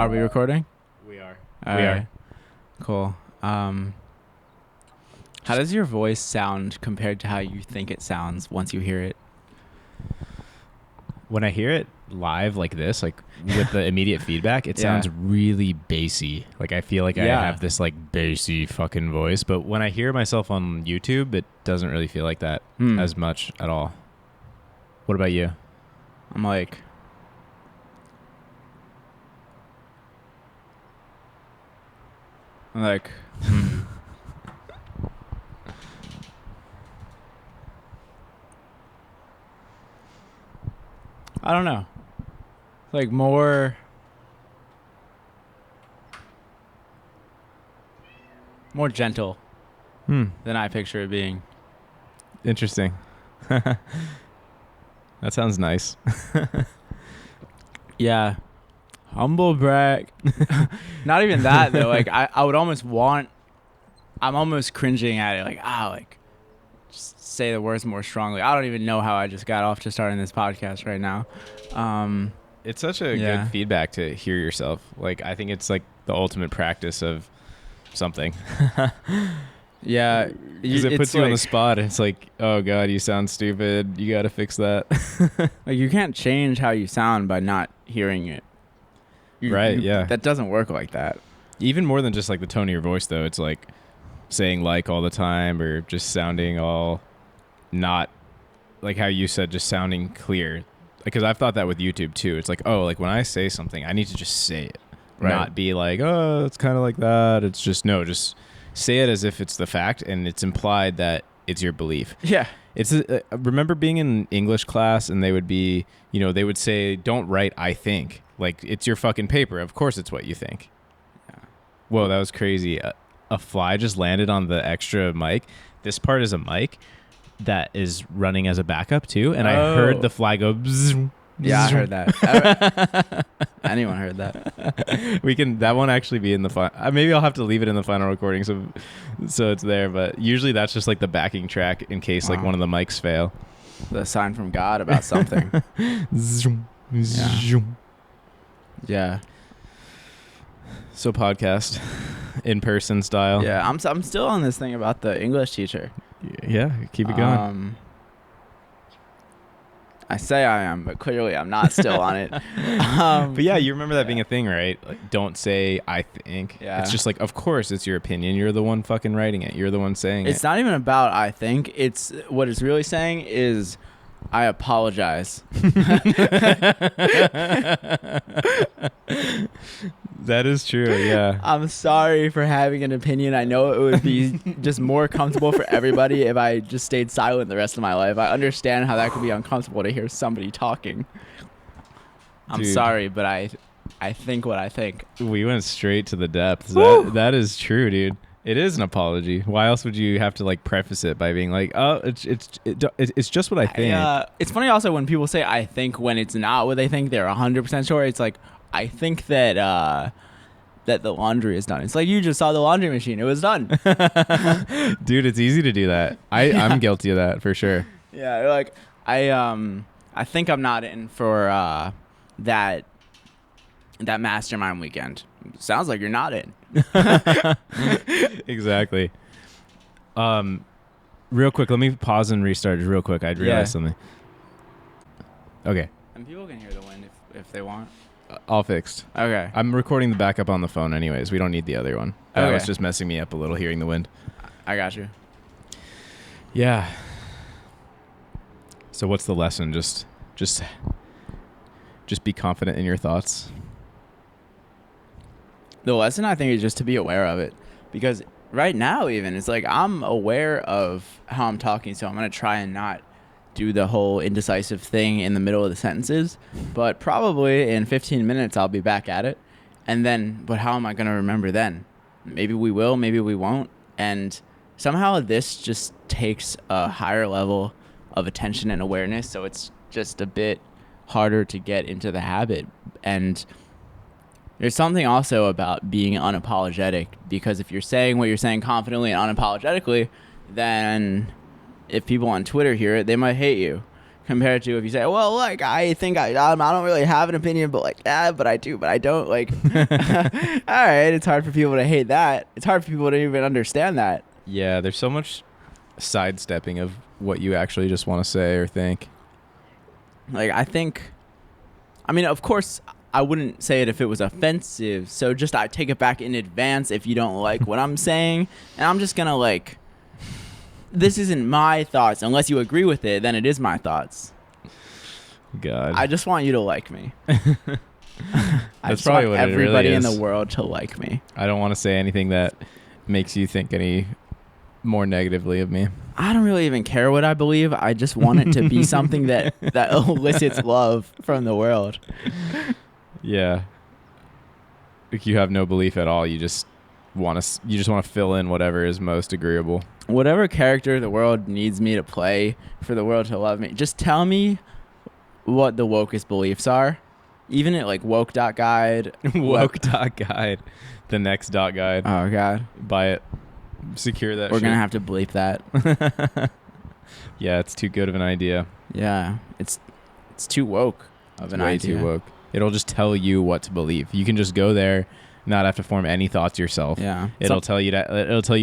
Are we recording? We are. All right. Cool. How does your voice sound compared to how you think it sounds once you hear it? When I hear it live like this, like with the immediate feedback, it sounds really bassy. Like I feel like I have this like bassy fucking voice. But when I hear myself on YouTube, it doesn't really feel like that as much at all. What about you? I'm like... I don't know. Like more gentle than I picture it being. Interesting. That sounds nice. Yeah. Humble brag. Not even that though. Like I would almost want, I'm almost cringing at it. Like, just say the words more strongly. I don't even know how I just got off to starting this podcast right now. It's such a good feedback to hear yourself. Like, I think it's like the ultimate practice of something. Yeah. Because it puts you on the spot. It's like, oh God, you sound stupid. You got to fix that. Like, you can't change how you sound by not hearing it. Yeah. That doesn't work like that. Even more than just like the tone of your voice, though. It's like saying like all the time or just sounding all not like how you said, just sounding clear. Because I've thought that with YouTube too. It's like, oh, like when I say something, I need to just say it. Right. Not be like, oh, it's kind of like that. It's just, no, just say it as if it's the fact and it's implied that it's your belief. Yeah. It's remember being in English class and they would be, they would say, don't write I think. Like, it's your fucking paper. Of course it's what you think. Yeah. Whoa, that was crazy. A fly just landed on the extra mic. This part is a mic that is running as a backup too. And I heard the fly go bzzz. Yeah, I heard that. Anyone heard that? That won't actually be in the maybe I'll have to leave it in the final recording so it's there, but usually that's just like the backing track in case like one of the mics fail. The sign from God about something. Yeah. So podcast in person style. Yeah, I'm still on this thing about the English teacher. Yeah, keep it going. I say I am, but clearly I'm not still on it. But yeah, you remember that being a thing, right? Like, don't say I think. Yeah. It's just like, of course, it's your opinion. You're the one fucking writing it. You're the one saying it. It's not even about I think. It's what it's really saying is I apologize. That is true, yeah. I'm sorry for having an opinion. I know it would be just more comfortable for everybody if I just stayed silent the rest of my life. I understand how that could be uncomfortable to hear somebody talking. I'm sorry, but I think what I think. We went straight to the depths. That is true, dude. It is an apology. Why else would you have to like preface it by being like, "Oh, it's just what I think." It's funny also when people say "I think" when it's not what they think. They're 100% sure. It's like, I think that that the laundry is done. It's like you just saw the laundry machine. It was done. Dude, it's easy to do that. I'm guilty of that for sure. Yeah, like I think I'm not in for that mastermind weekend. Sounds like you're not in. Exactly. Real quick, let me pause and restart real quick. I realized something. Okay. And people can hear the wind if they want. All fixed. Okay. I'm recording the backup on the phone anyways. We don't need the other one. That was just messing me up a little hearing the wind. I got you. Yeah. So what's the lesson? Just be confident in your thoughts. The lesson, I think, is just to be aware of it. Because right now, even, it's like I'm aware of how I'm talking, so I'm going to try and not do the whole indecisive thing in the middle of the sentences. But probably in 15 minutes, I'll be back at it. And then, but how am I going to remember then? Maybe we will, maybe we won't. And somehow this just takes a higher level of attention and awareness, so it's just a bit harder to get into the habit. And there's something also about being unapologetic, because if you're saying what you're saying confidently and unapologetically, then if people on Twitter hear it, they might hate you. compared to if you say, well, like, I think I don't really have an opinion, but like, yeah, but I do, but I don't, like, all right, it's hard for people to hate that. It's hard for people to even understand that. Yeah, there's so much sidestepping of what you actually just want to say or think. Like, I mean, of course, I wouldn't say it if it was offensive. So just I take it back in advance if you don't like what I'm saying. And I'm just going to, like, this isn't my thoughts. Unless you agree with it, then it is my thoughts. God. I just want you to like me. I That's just probably want what it really everybody in is. the world to like me. I don't want to say anything that makes you think any more negatively of me. I don't really even care what I believe. I just want it to be something that elicits love from the world. Yeah. Like you have no belief at all. You just want to fill in whatever is most agreeable. Whatever character the world needs me to play for the world to love me, just tell me what the wokest beliefs are. Even at like woke.guide. Woke.guide. The next dot guide. Oh, God. Buy it. Secure that We're shit. going to have to bleep that. Yeah, it's too good of an idea. Yeah. It's too woke of an Way idea. too woke. It'll just tell you what to believe. You can just go there, not have to form any thoughts yourself. Yeah. It'll tell you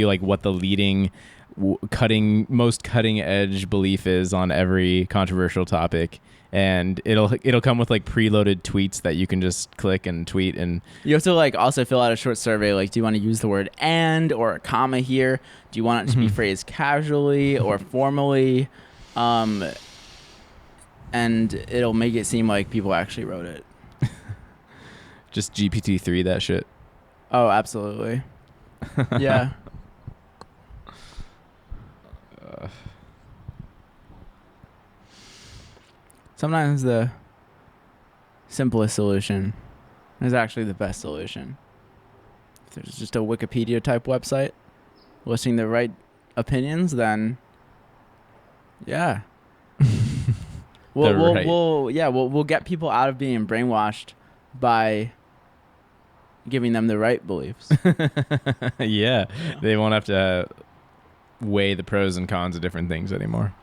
like what the leading most cutting edge belief is on every controversial topic, and it'll come with like preloaded tweets that you can just click and tweet. And You have to like also fill out a short survey. Like, do you want to use the word and or a comma here? Do you want it to be phrased casually or formally? And it'll make it seem like people actually wrote it. just GPT-3 that shit. Oh, absolutely. Yeah. Sometimes the simplest solution is actually the best solution. If there's just a Wikipedia type website listing the right opinions, then yeah. We'll get people out of being brainwashed by giving them the right beliefs. Yeah, they won't have to weigh the pros and cons of different things anymore.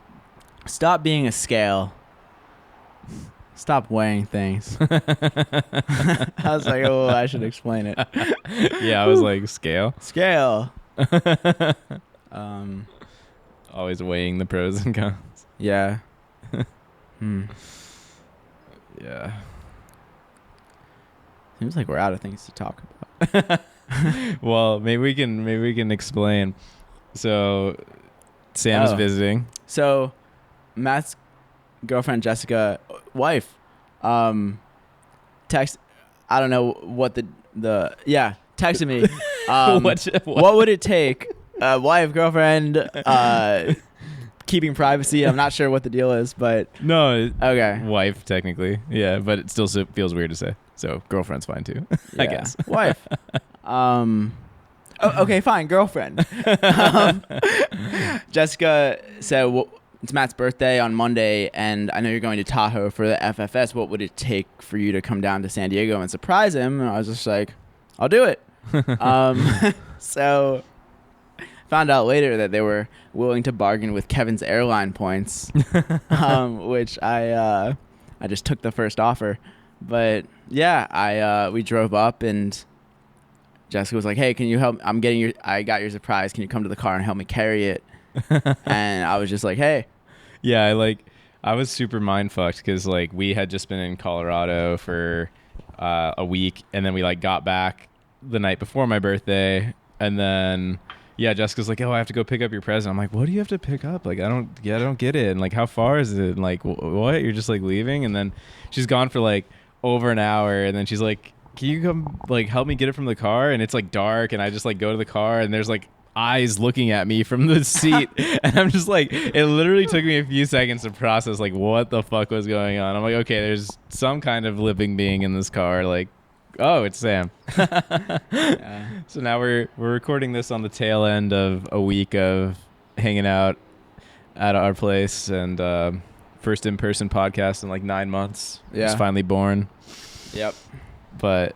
Stop being a scale. Stop weighing things. I was like, oh, I should explain it. Yeah, I was like, scale? Scale. Always weighing the pros and cons. Yeah. Yeah. Seems like we're out of things to talk about. Well, maybe we can explain. So Sam's visiting. So Matt's girlfriend Jessica, wife, text. I don't know what texted me. What would it take? Wife, girlfriend, keeping privacy. I'm not sure what the deal is, but No, okay. wife technically. Yeah, but it still feels weird to say. So girlfriend's fine too. I guess. Wife. Okay, fine, girlfriend. Jessica said, well, it's Matt's birthday on Monday, and I know you're going to Tahoe for the FFS. What would it take for you to come down to San Diego and surprise him? And I was just like, I'll do it. So found out later that they were willing to bargain with Kevin's airline points, which I just took the first offer. But yeah, we drove up, and Jessica was like, hey, can you help? I got your surprise. Can you come to the car and help me carry it? And I was just like, hey. Yeah, I was super mind fucked because like we had just been in Colorado for a week, and then we like got back the night before my birthday, and then Jessica's like, oh, I have to go pick up your present. I'm like, what do you have to pick up? Like, I don't get it. And like, how far is it? And like, what? You're just like leaving? And then she's gone for like over an hour, and then she's like, can you come like help me get it from the car? And it's like dark, and I just like go to the car, and there's like eyes looking at me from the seat. And I'm just like, it literally took me a few seconds to process like what the fuck was going on. I'm like, okay, there's some kind of living being in this car. Like, oh, it's Sam. Yeah. So now we're recording this on the tail end of a week of hanging out at our place, and first in-person podcast in like 9 months. Yeah. It's finally born. Yep. But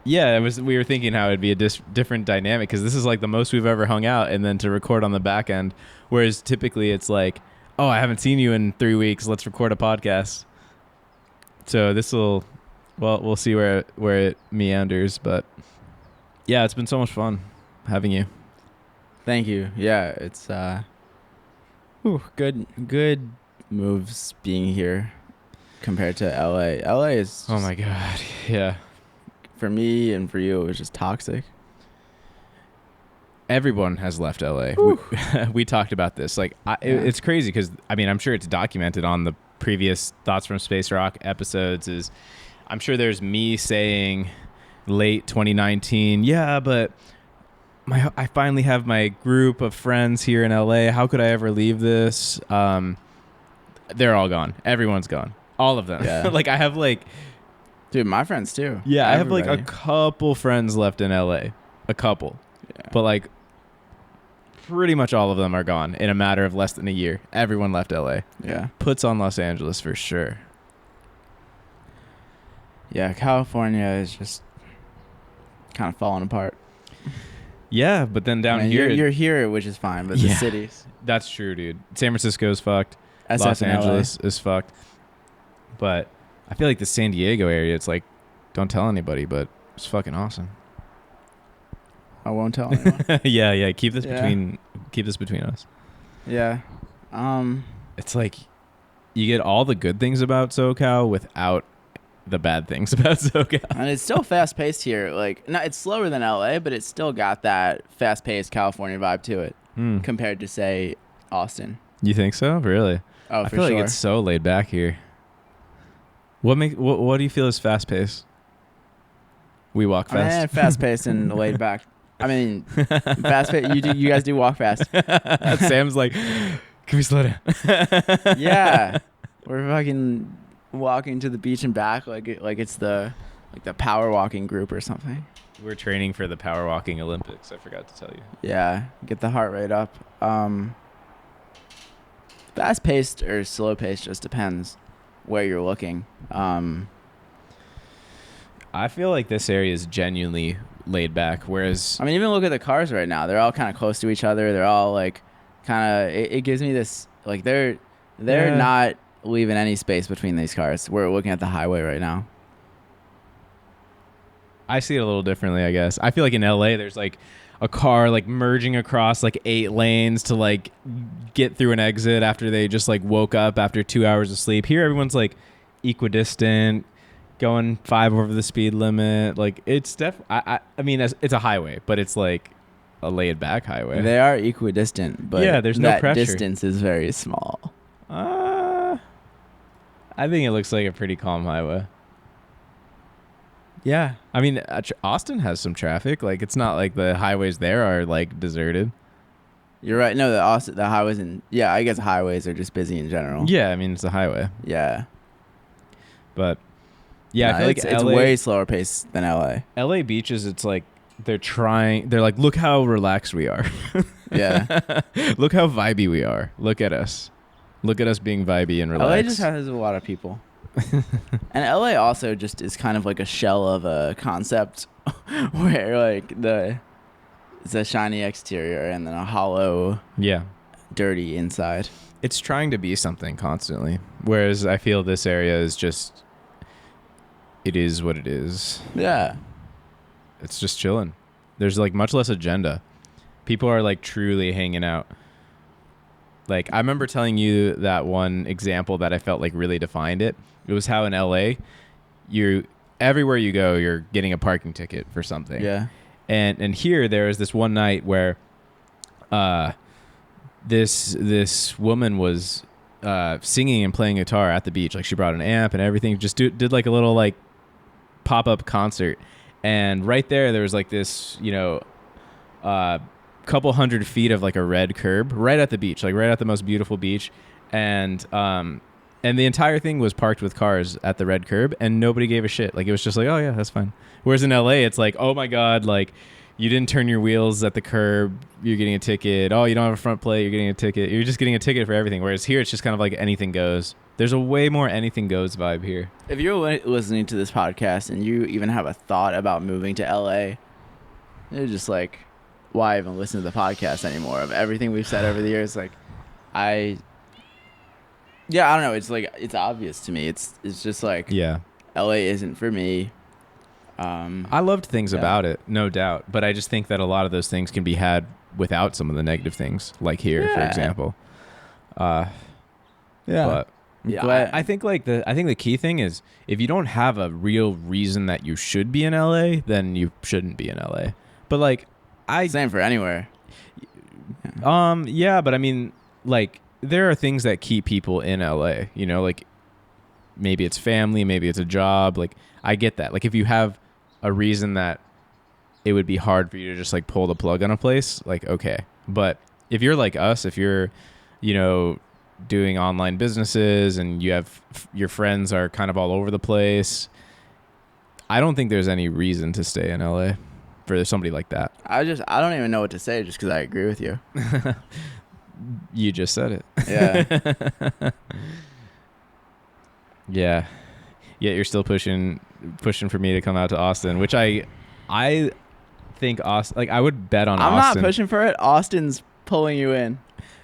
yeah, we were thinking how it'd be a different dynamic, because this is like the most we've ever hung out, and then to record on the back end, whereas typically it's like oh, I haven't seen you in 3 weeks. Let's record a podcast. So this will, well, we'll see where it meanders. But yeah, it's been so much fun having you. Thank you. Yeah, it's good moves being here compared to LA. LA is Oh my God. Yeah. for me and for you, it was just toxic. Everyone has left LA. We talked about this. Like, it's crazy because, I mean, I'm sure it's documented on the previous Thoughts from Space Rock episodes. I'm sure there's me saying late 2019, yeah, but I finally have my group of friends here in LA. How could I ever leave this? They're all gone. Everyone's gone. All of them. Yeah. Like, I have like... Dude, my friends too. Yeah, Everybody. I have like a couple friends left in LA. A couple. Yeah. But like... pretty much all of them are gone in a matter of less than a year. Everyone left LA. Yeah. Puts on Los Angeles for sure. Yeah, California is just kind of falling apart. Yeah, but then down here... You're here, which is fine, but the cities. That's true, dude. San Francisco's fucked. SF Los and Angeles is fucked. But I feel like the San Diego area, it's like, don't tell anybody, but it's fucking awesome. I won't tell anyone. Yeah. Keep this between us. Yeah. It's like you get all the good things about SoCal without the bad things about SoCal. And it's still fast paced here. Like, no, it's slower than LA, but it's still got that fast paced California vibe to it compared to, say, Austin. You think so? Really? Oh, I for feel sure. like it's so laid back here. What do you feel is fast paced? We walk fast. Fast paced and laid back. I mean, fast paced. You guys do walk fast. Sam's like, can we slow down? Yeah, we're fucking walking to the beach and back like it's the power walking group or something. We're training for the power walking Olympics. I forgot to tell you. Yeah, get the heart rate up. Fast paced or slow paced just depends where you're looking. I feel like this area is genuinely laid back, whereas I mean, even look at the cars right now. They're all kind of close to each other. They're all like kind of. It gives me this like they're not leaving any space between these cars. We're looking at the highway right now. I see it a little differently, I guess. I feel like in LA there's like a car like merging across like 8 lanes to like get through an exit after they just like woke up after 2 hours of sleep. Here everyone's like equidistant, going 5 over the speed limit. Like it's I mean it's a highway, but it's like a laid back highway. They are equidistant, but yeah, there's no that pressure. distance is very small. I think it looks like a pretty calm highway. Yeah. I mean, Austin has some traffic. Like, it's not like the highways there are, like, deserted. You're right. No, the highways I guess highways are just busy in general. Yeah, I mean, it's a highway. Yeah. But, yeah, I feel like it's LA, way slower paced than LA. LA beaches, it's like they're like, look how relaxed we are. Yeah. Look how vibey we are. Look at us. Look at us being vibey and relaxed. LA just has a lot of people. And LA also just is kind of like a shell of a concept where like it's a shiny exterior and then a hollow, dirty inside. It's trying to be something constantly. Whereas I feel this area is just, it is what it is. Yeah. It's just chilling. There's like much less agenda. People are like truly hanging out. Like, I remember telling you that one example that I felt like really defined it. It was how in LA, everywhere you go, you're getting a parking ticket for something. Yeah. And here there was this one night where this woman was singing and playing guitar at the beach. Like, she brought an amp and everything. Just did like a little like pop-up concert. And right there was like this, couple 100 feet of like a red curb right at the beach, like right at the most beautiful beach. And the entire thing was parked with cars at the red curb and nobody gave a shit. Like, it was just like, oh yeah, that's fine. Whereas in LA, it's like, oh my God, like you didn't turn your wheels at the curb, you're getting a ticket. Oh, you don't have a front plate, you're getting a ticket. You're just getting a ticket for everything. Whereas here, it's just kind of like anything goes. There's a way more anything goes vibe here. If you're listening to this podcast and you even have a thought about moving to LA, you're just like, why even listen to the podcast anymore? Of everything we've said over the years, like, I Yeah, I don't know. It's like it's obvious to me. It's just like Yeah. LA isn't for me. I loved things Yeah. about it, no doubt. But I just think that a lot of those things can be had without some of the negative things, like here, for Yeah. example. Uh, Yeah. but yeah, But I think the key thing is if you don't have a real reason that you should be in LA, then you shouldn't be in LA. But like I same for anywhere. yeah, but I mean like there are things that keep people in LA, you know, like maybe it's family, maybe it's a job, like I get that. Like if you have a reason that it would be hard for you to just like pull the plug on a place, like okay. But if you're like us, if you're, you know, doing online businesses and you have your friends are kind of all over the place, I don't think there's any reason to stay in LA for somebody like that. I don't even know what to say just because I agree with you. You just said it. Yeah. Yeah. Yet you're still pushing for me to come out to Austin, which I think Austin, like I would bet on I'm Austin. not pushing for it. Austin's pulling you in.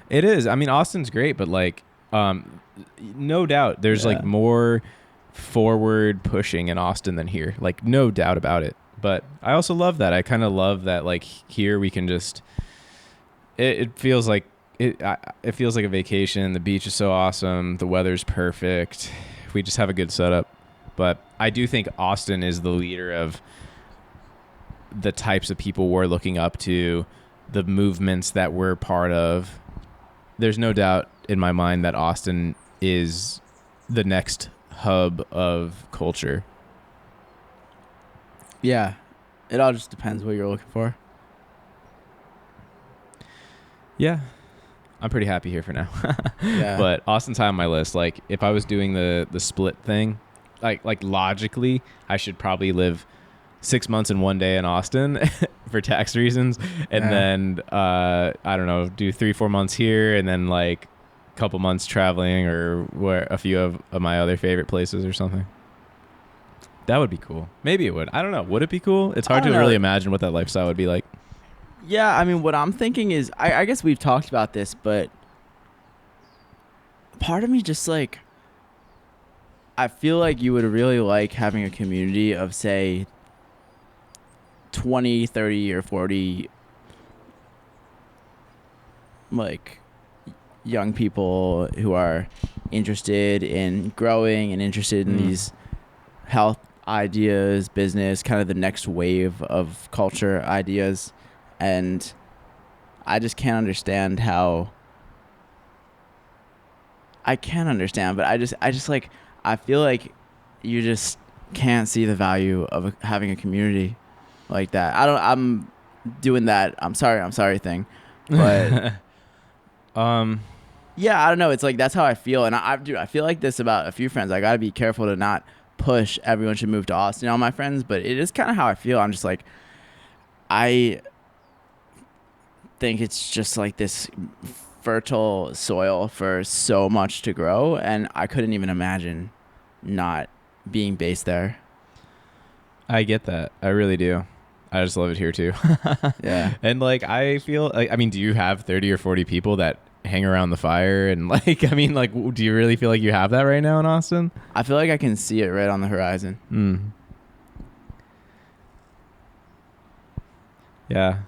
It is. I mean, Austin's great, but like, no doubt there's like more forward pushing in Austin than here. Like, no doubt about it. But I also love that. I kind of love that. Like here, we can just. It feels like it feels like a vacation. The beach is so awesome. The weather's perfect. We just have a good setup. But I do think Austin is the leader of the types of people we're looking up to, the movements that we're part of. There's no doubt in my mind that Austin is the next hub of culture. Yeah. It all just depends what you're looking for. Yeah. I'm pretty happy here for now. Yeah. But Austin's high on my list. Like if I was doing the split thing, like logically, I should probably live 6 months and 1 day in Austin for tax reasons. And then, I don't know, do 3-4 months here and then like a couple months traveling or where a few of my other favorite places or something. That would be cool. Maybe it would. I don't know. Would it be cool? It's hard to really imagine what that lifestyle would be like. Yeah, I mean, what I'm thinking is, I guess we've talked about this, but part of me just like, I feel like you would really like having a community of, say, 20, 30, or 40, like, young people who are interested in growing and interested in these health ideas, business, kind of the next wave of culture ideas. And I just can't understand how. I can understand, but I just like, I feel like you just can't see the value of having a community like that. I'm doing that I'm sorry thing, but yeah, I don't know. It's like that's how I feel, and I feel like this about a few friends. I gotta be careful to not push everyone should move to Austin, all my friends, but it is kind of how I feel. I'm just like, I think it's just like this fertile soil for so much to grow, and I couldn't even imagine not being based there. I get that. I really do. I just love it here too. Yeah. And like I feel like, I mean, do you have 30 or 40 people that hang around the fire and like, I mean, like, do you really feel like you have that right now in Austin? I feel like I can see it right on the horizon. Yeah.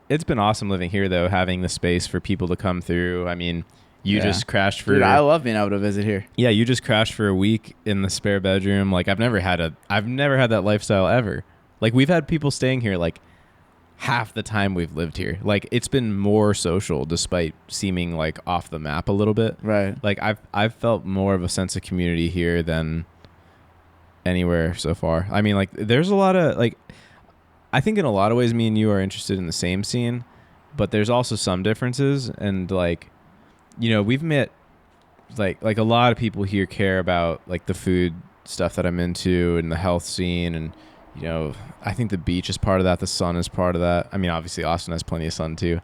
It's been awesome living here though, having the space for people to come through. I mean, you just crashed for. Dude, I love being able to visit here. Yeah, you just crashed for a week in the spare bedroom. Like I've never had that lifestyle ever. Like we've had people staying here like half the time we've lived here. Like it's been more social despite seeming like off the map a little bit. Right. Like I've felt more of a sense of community here than anywhere so far. I mean, like there's a lot of like, I think in a lot of ways me and you are interested in the same scene, but there's also some differences. And like, you know, we've met like a lot of people here care about like the food stuff that I'm into and the health scene. And, you know, I think the beach is part of that. The sun is part of that. I mean, obviously Austin has plenty of sun too,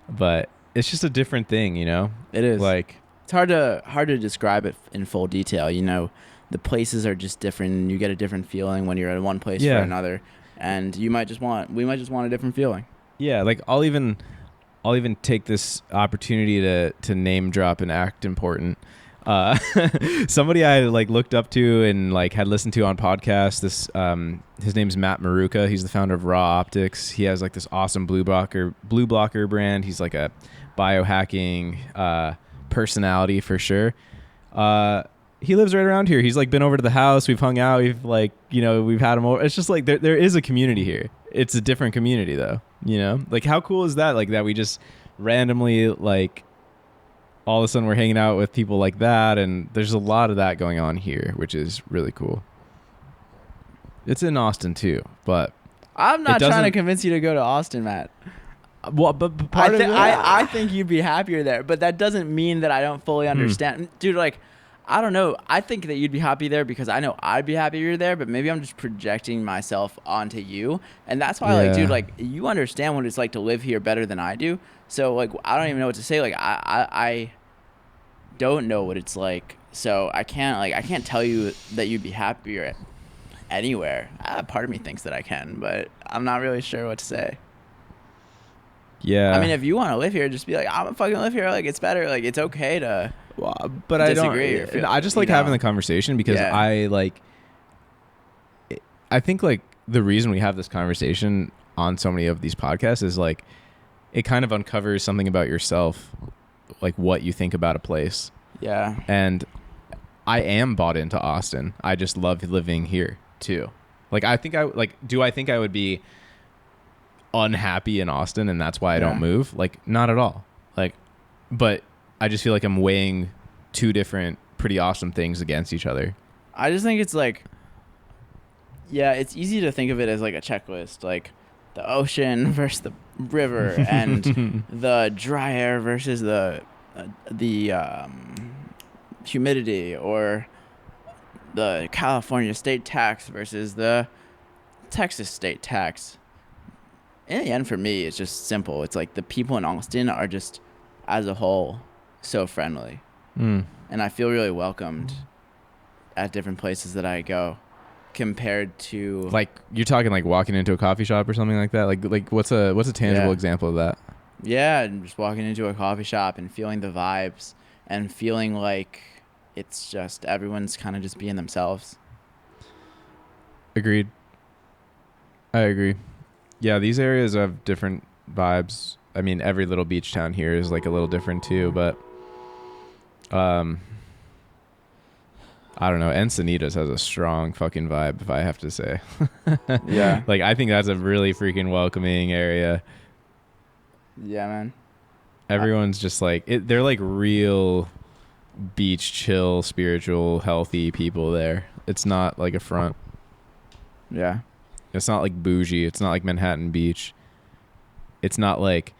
but it's just a different thing, you know? It is. Like, it's hard to describe it in full detail. You know, the places are just different and you get a different feeling when you're in one place for another. And we might just want a different feeling. Yeah, like I'll I'll even take this opportunity to name drop and act important. Somebody I like looked up to and like had listened to on podcasts. This his name's Matt Maruka. He's the founder of Raw Optics. He has like this awesome blue blocker brand. He's like a biohacking personality for sure. He lives right around here. He's like been over to the house. We've hung out. We've like, we've had him over. It's just like there is a community here. It's a different community though, like how cool is that? Like that we just randomly like all of a sudden we're hanging out with people like that. And there's a lot of that going on here, which is really cool. It's in Austin too, but I'm not trying to convince you to go to Austin, Matt. Well, but part of it, I think you'd be happier there, but that doesn't mean that I don't fully understand. Dude, like, I don't know. I think that you'd be happy there because I know I'd be happier there, but maybe I'm just projecting myself onto you. And that's why, like, dude, like, you understand what it's like to live here better than I do. So, like, I don't even know what to say. Like, I don't know what it's like. So I can't tell you that you'd be happier anywhere. Part of me thinks that I can, but I'm not really sure what to say. Yeah. I mean, if you want to live here, just be like, I'm gonna fucking live here. Like, it's better. Like, it's okay to. But I don't. I just like having the conversation because I think like the reason we have this conversation on so many of these podcasts is like it kind of uncovers something about yourself, like what you think about a place. Yeah. And I am bought into Austin. I just love living here too. Like I think I would be unhappy in Austin and that's why I don't move? Like not at all. Like but I just feel like I'm weighing two different pretty awesome things against each other. I just think it's like, it's easy to think of it as like a checklist, like the ocean versus the river and the dry air versus the humidity, or the California state tax versus the Texas state tax. In the end, for me, it's just simple. It's like the people in Austin are just, as a whole, so friendly. And I feel really welcomed at different places that I go compared to like you're talking like walking into a coffee shop or something like that. Like what's a tangible example of that? Yeah, and just walking into a coffee shop and feeling the vibes and feeling like it's just everyone's kind of just being themselves. Agreed. I agree. Yeah, these areas have different vibes. I mean, every little beach town here is like a little different too, but I don't know. Encinitas has a strong fucking vibe, if I have to say. Yeah. Like, I think that's a really freaking welcoming area. Yeah, man. Everyone's just like, they're like real beach, chill, spiritual, healthy people there. It's not like a front. Yeah. It's not like bougie. It's not like Manhattan Beach. It's not like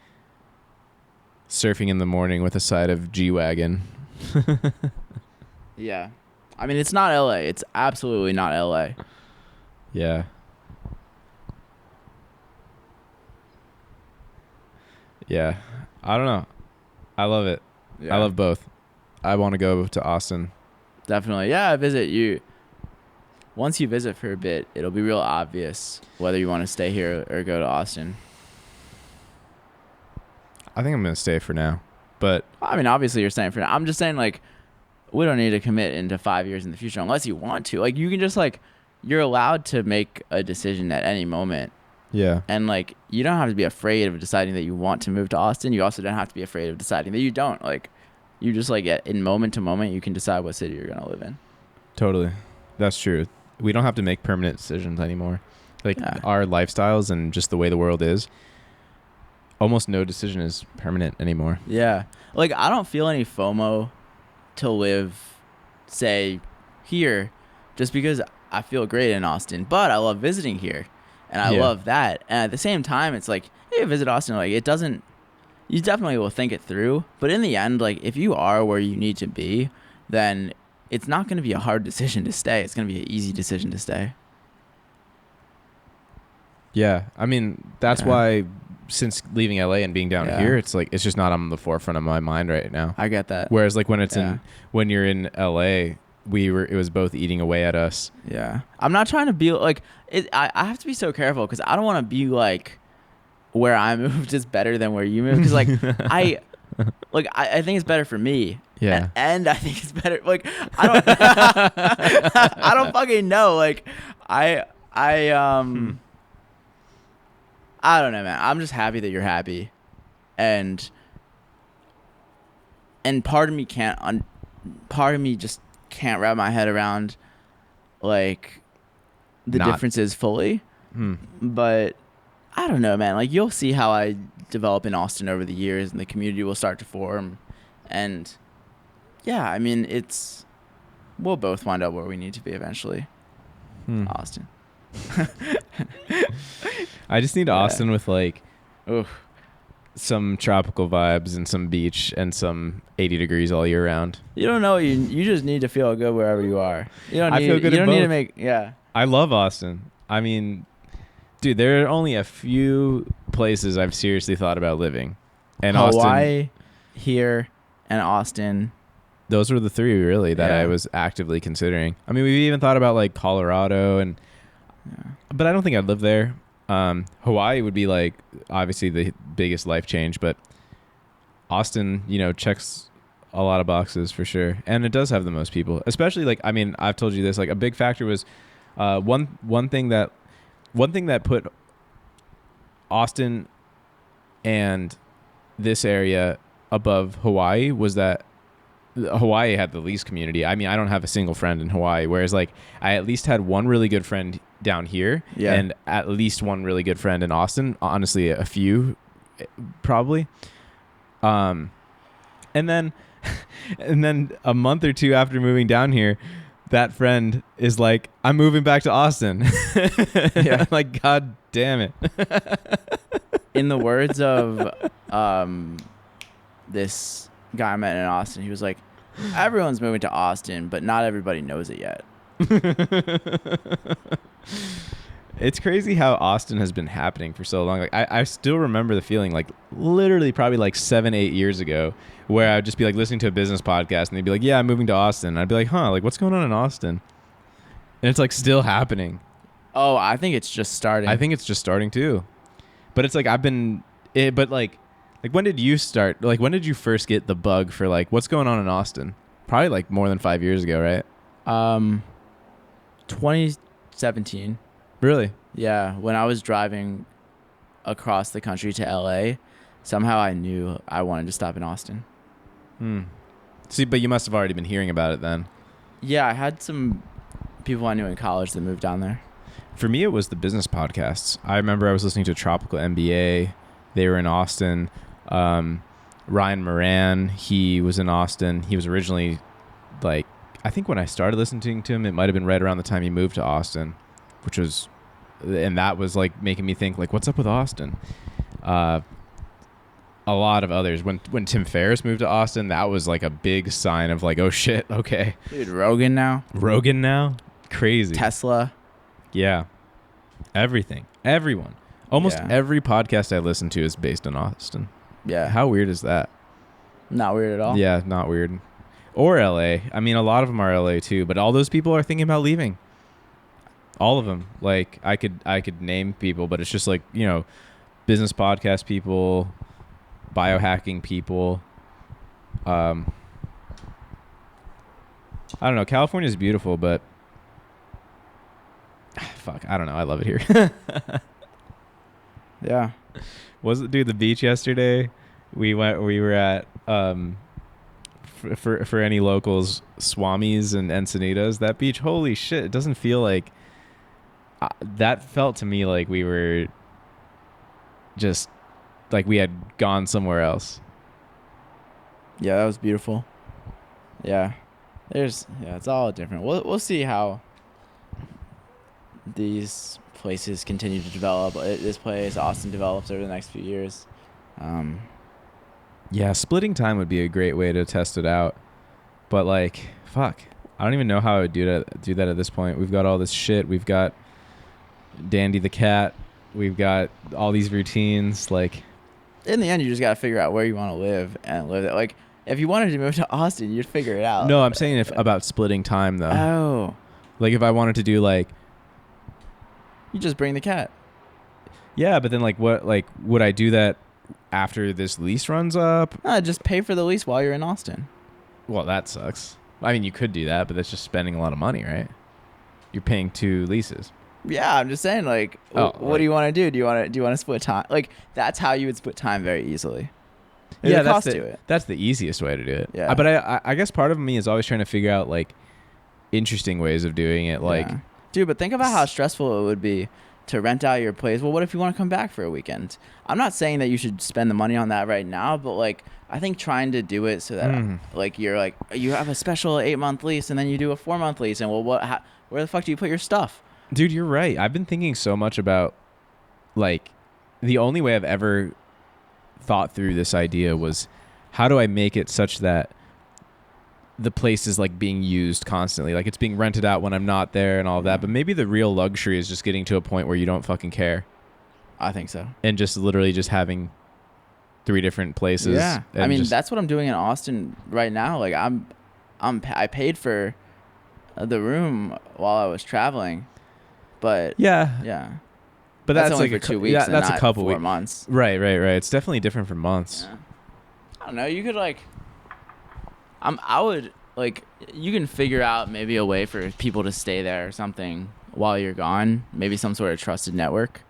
surfing in the morning with a side of G-Wagon. Yeah. I mean, it's not LA. It's absolutely not LA. Yeah. Yeah. I don't know. I love it. Yeah. I love both. I want to go to Austin. Definitely. Yeah, visit you. Once you visit for a bit, it'll be real obvious whether you want to stay here or go to Austin. I think I'm going to stay for now. But I mean, obviously you're staying for now. I'm just saying, like, we don't need to commit into 5 years in the future unless you want to. Like, you can just, like, you're allowed to make a decision at any moment. Yeah. And, like, you don't have to be afraid of deciding that you want to move to Austin. You also don't have to be afraid of deciding that you don't. Like, you just, like, in moment to moment, you can decide what city you're going to live in. Totally. That's true. We don't have to make permanent decisions anymore. Like, our lifestyles and just the way the world is, almost no decision is permanent anymore. Yeah. Like, I don't feel any FOMO to live, say, here just because I feel great in Austin. But I love visiting here. And I love that. And at the same time, it's like, hey, visit Austin. Like, it doesn't, you definitely will think it through. But in the end, like, if you are where you need to be, then it's not going to be a hard decision to stay. It's going to be an easy decision to stay. Yeah. I mean, that's why since leaving LA and being down here, it's like, it's just not on the forefront of my mind right now. I get that. Whereas like when it's when you're in LA, it was both eating away at us. Yeah. I'm not trying to be like, I have to be so careful because I don't want to be like where I moved is better than where you moved, because like I think it's better for me. Yeah. And I think it's better. Like I don't I don't fucking know. Like I I don't know, man. I'm just happy that you're happy, and part of me part of me just can't wrap my head around like the Not- differences fully. But I don't know, man. Like you'll see how I develop in Austin over the years, and the community will start to form, and yeah, I mean we'll both wind up where we need to be eventually. Austin. I just need Austin with like Oof. some tropical vibes and some beach and some 80 degrees all year round. You don't know. You just need to feel good wherever you are. You don't I need. feel good You in don't need to both. make. Yeah. I love Austin. I mean, dude, there are only a few places I've seriously thought about living. And Austin, Hawaii, here, and Austin. those were the three really that Yeah. I was actively considering. I mean, we even thought about like Colorado but I don't think I'd live there. Hawaii would be like obviously the biggest life change, but Austin, checks a lot of boxes for sure. And it does have the most people, especially like, I mean, I've told you this, like a big factor was one thing that put Austin and this area above Hawaii was that Hawaii had the least community. I mean, I don't have a single friend in Hawaii, whereas like I at least had one really good friend down here, and at least one really good friend in Austin. Honestly, a few, probably. And then a month or two after moving down here, that friend is like, "I'm moving back to Austin." Yeah, I'm like, God damn it. In the words of this guy I met in Austin, he was like, "Everyone's moving to Austin, but not everybody knows it yet." It's crazy how Austin has been happening for so long. Like I still remember the feeling, like literally probably like 7-8 years ago, where I'd just be like listening to a business podcast and they'd be like, "Yeah, I'm moving to Austin." And I'd be like, "Huh, like what's going on in Austin?" And it's like still happening. Oh, I think it's just starting. I think it's just starting too. But it's like but like when did you start? Like when did you first get the bug for like what's going on in Austin? Probably like more than 5 years ago, right? 2017. Really? Yeah, when I was driving across the country to LA, somehow I knew I wanted to stop in Austin. See, but you must have already been hearing about it then. Yeah, I had some people I knew in college that moved down there. For me, it was the business podcasts. I remember I was listening to Tropical MBA. They were in Austin. Ryan Moran, he was in Austin. He was originally like, I think when I started listening to him, it might have been right around the time he moved to Austin, and that was like making me think like, what's up with Austin? A lot of others. When Tim Ferriss moved to Austin, that was like a big sign of like, oh shit, okay. Dude, Rogan now. Crazy. Tesla. Yeah. Everything. Everyone. Almost Yeah. every podcast I listen to is based in Austin. Yeah. How weird is that? Not weird at all. Yeah, not weird. Or LA. I mean, a lot of them are LA too, but all those people are thinking about leaving. All of them. Like I could name people, but it's just like, business podcast people, biohacking people. I don't know. California is beautiful, but fuck, I don't know. I love it here. Yeah. Was it, dude, the beach yesterday? We were at for any locals, Swami's and Encinitas. That beach, holy shit! It doesn't feel like that. Felt to me like we were just like we had gone somewhere else. Yeah, that was beautiful. Yeah. It's all different. We'll see how these places continue to develop. This place, Austin, develops over the next few years. Yeah, splitting time would be a great way to test it out. But like, fuck, I don't even know how I would do that at this point. We've got all this shit. We've got Dandy the cat. We've got all these routines. Like, In the end, you just got to figure out where you want to live and live it. Like, if you wanted to move to Austin, you'd figure it out. no, I'm saying about splitting time though. Oh. Like if I wanted to do like, You just bring the cat. Yeah, but then like what? Like would I do that after this lease runs up? Just pay for the lease while you're in Austin. Well, that sucks. I mean, you could do that, but that's just spending a lot of money, right? You're paying 2 leases. Yeah, I'm just saying, like, what do you want to do? Do you want to split time? Like, that's how you would split time very easily. Yeah, That's the easiest way to do it. Yeah. But I guess part of me is always trying to figure out like interesting ways of doing it. Like, yeah. Dude, but think about how stressful it would be to rent out your place. Well, what if you want to come back for a weekend? I'm not saying that you should spend the money on that right now, but like, I think trying to do it so that like you have a special 8-month lease and then you do a 4-month lease, and where the fuck do you put your stuff? dude, you're right. I've been thinking so much about like the only way I've ever thought through this idea was how do I make it such that the place is like being used constantly, like it's being rented out when I'm not there and all of that. But maybe the real luxury is just getting to a point where you don't fucking care I think so. and just literally just having 3 different places. Yeah, and I mean just, that's what I'm doing in Austin right now. Like I paid for the room while I was traveling, but yeah. But that's only like for 2 weeks. Yeah, that's not a couple 4 months. Right. It's definitely different from months. Yeah. I don't know. You could like, I would like, you can figure out maybe a way for people to stay there or something while you're gone. Maybe some sort of trusted network.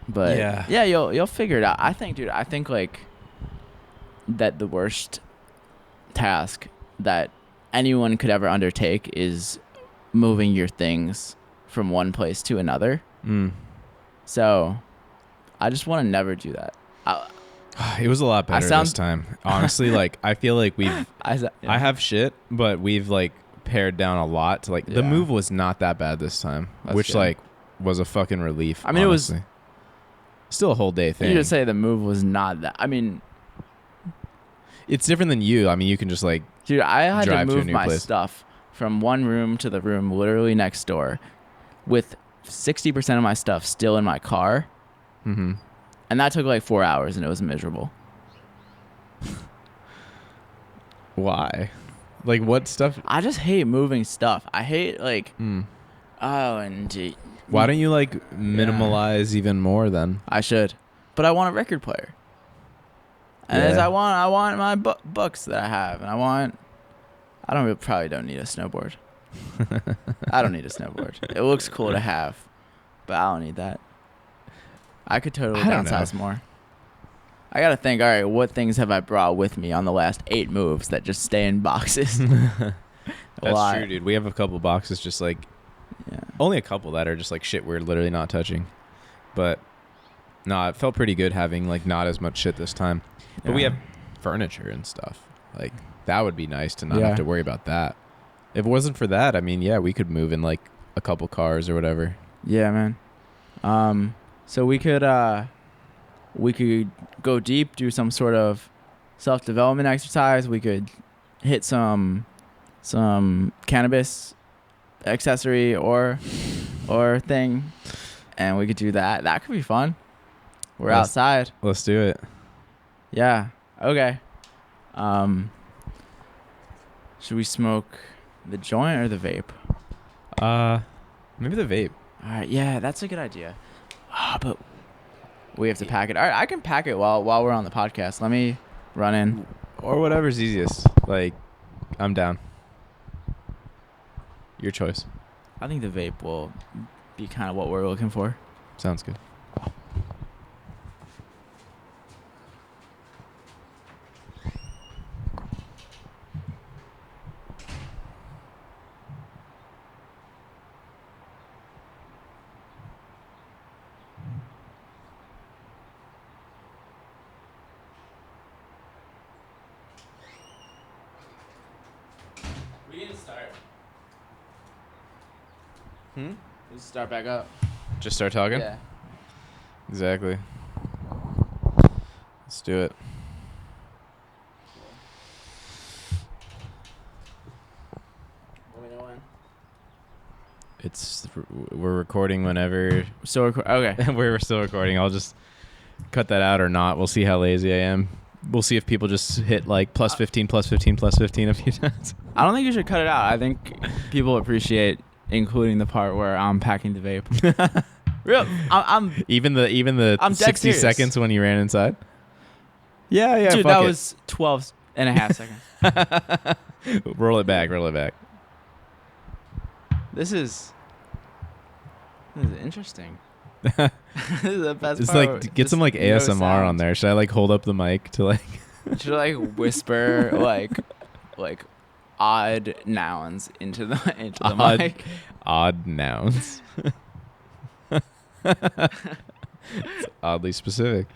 But yeah, you'll figure it out. I think, dude. I think like that the worst task that anyone could ever undertake is moving your things from one place to another. So I just want to never do that. It was a lot better this time. Honestly, like I feel like I have shit, but we've like pared down a lot to like the move was not that bad this time, which good. Like was a fucking relief. I mean, honestly. It was still a whole day thing. You just say the move was not that. I mean, it's different than you. I mean, you can just like dude, I had to drive to a move new my place. stuff from one room to the room literally next door with 60% of my stuff still in my car. Mm-hmm. And that took like 4 hours and it was miserable. Why? Like what stuff? I just hate moving stuff. I hate like, Why don't you like minimalize even more then? I should, but I want a record player. And as I want my books that I have, and probably don't need a snowboard. I don't need a snowboard. It looks cool to have, but I don't need that. I could totally downsize more. I gotta think. All right, what things have I brought with me on the last 8 moves that just stay in boxes? That's true, dude. We have a couple boxes just like, only a couple that are just like shit we're literally not touching. But no, it felt pretty good having like not as much shit this time. But we have furniture and stuff. Like that would be nice to not have to worry about that. If it wasn't for that, I mean, we could move in like a couple cars or whatever. Yeah, man. So we could go deep, do some sort of self-development exercise. We could hit some cannabis accessory or thing, and we could do that. That could be fun. We're outside. Let's do it. Yeah. Okay. Should we smoke the joint or the vape? Maybe the vape. All right. Yeah, that's a good idea. But we have to pack it. All right, I can pack it while we're on the podcast. Let me run in. Or whatever's easiest. Like, I'm down. Your choice. I think the vape will be kind of what we're looking for. Sounds good. We need to start. Let's start back up. Just start talking? Yeah. Exactly. Let's do it. Let me know when. We're recording whenever. Okay. We're still recording. I'll just cut that out or not. We'll see how lazy I am. We'll see if people just hit like +15, +15, +15 a few times. I don't think you should cut it out. I think people appreciate including the part where I'm packing the vape. Real, I'm Even the I'm dead 60 serious. seconds when you ran inside. Yeah, dude. fuck That it. was 12 and a half seconds. Roll it back. Roll it back. This is interesting. This is the best It's part. like get Just some like no ASMR on sound. there. Should I like hold up the mic to like? Should I like whisper like odd nouns into the mic? Odd nouns. It's oddly specific.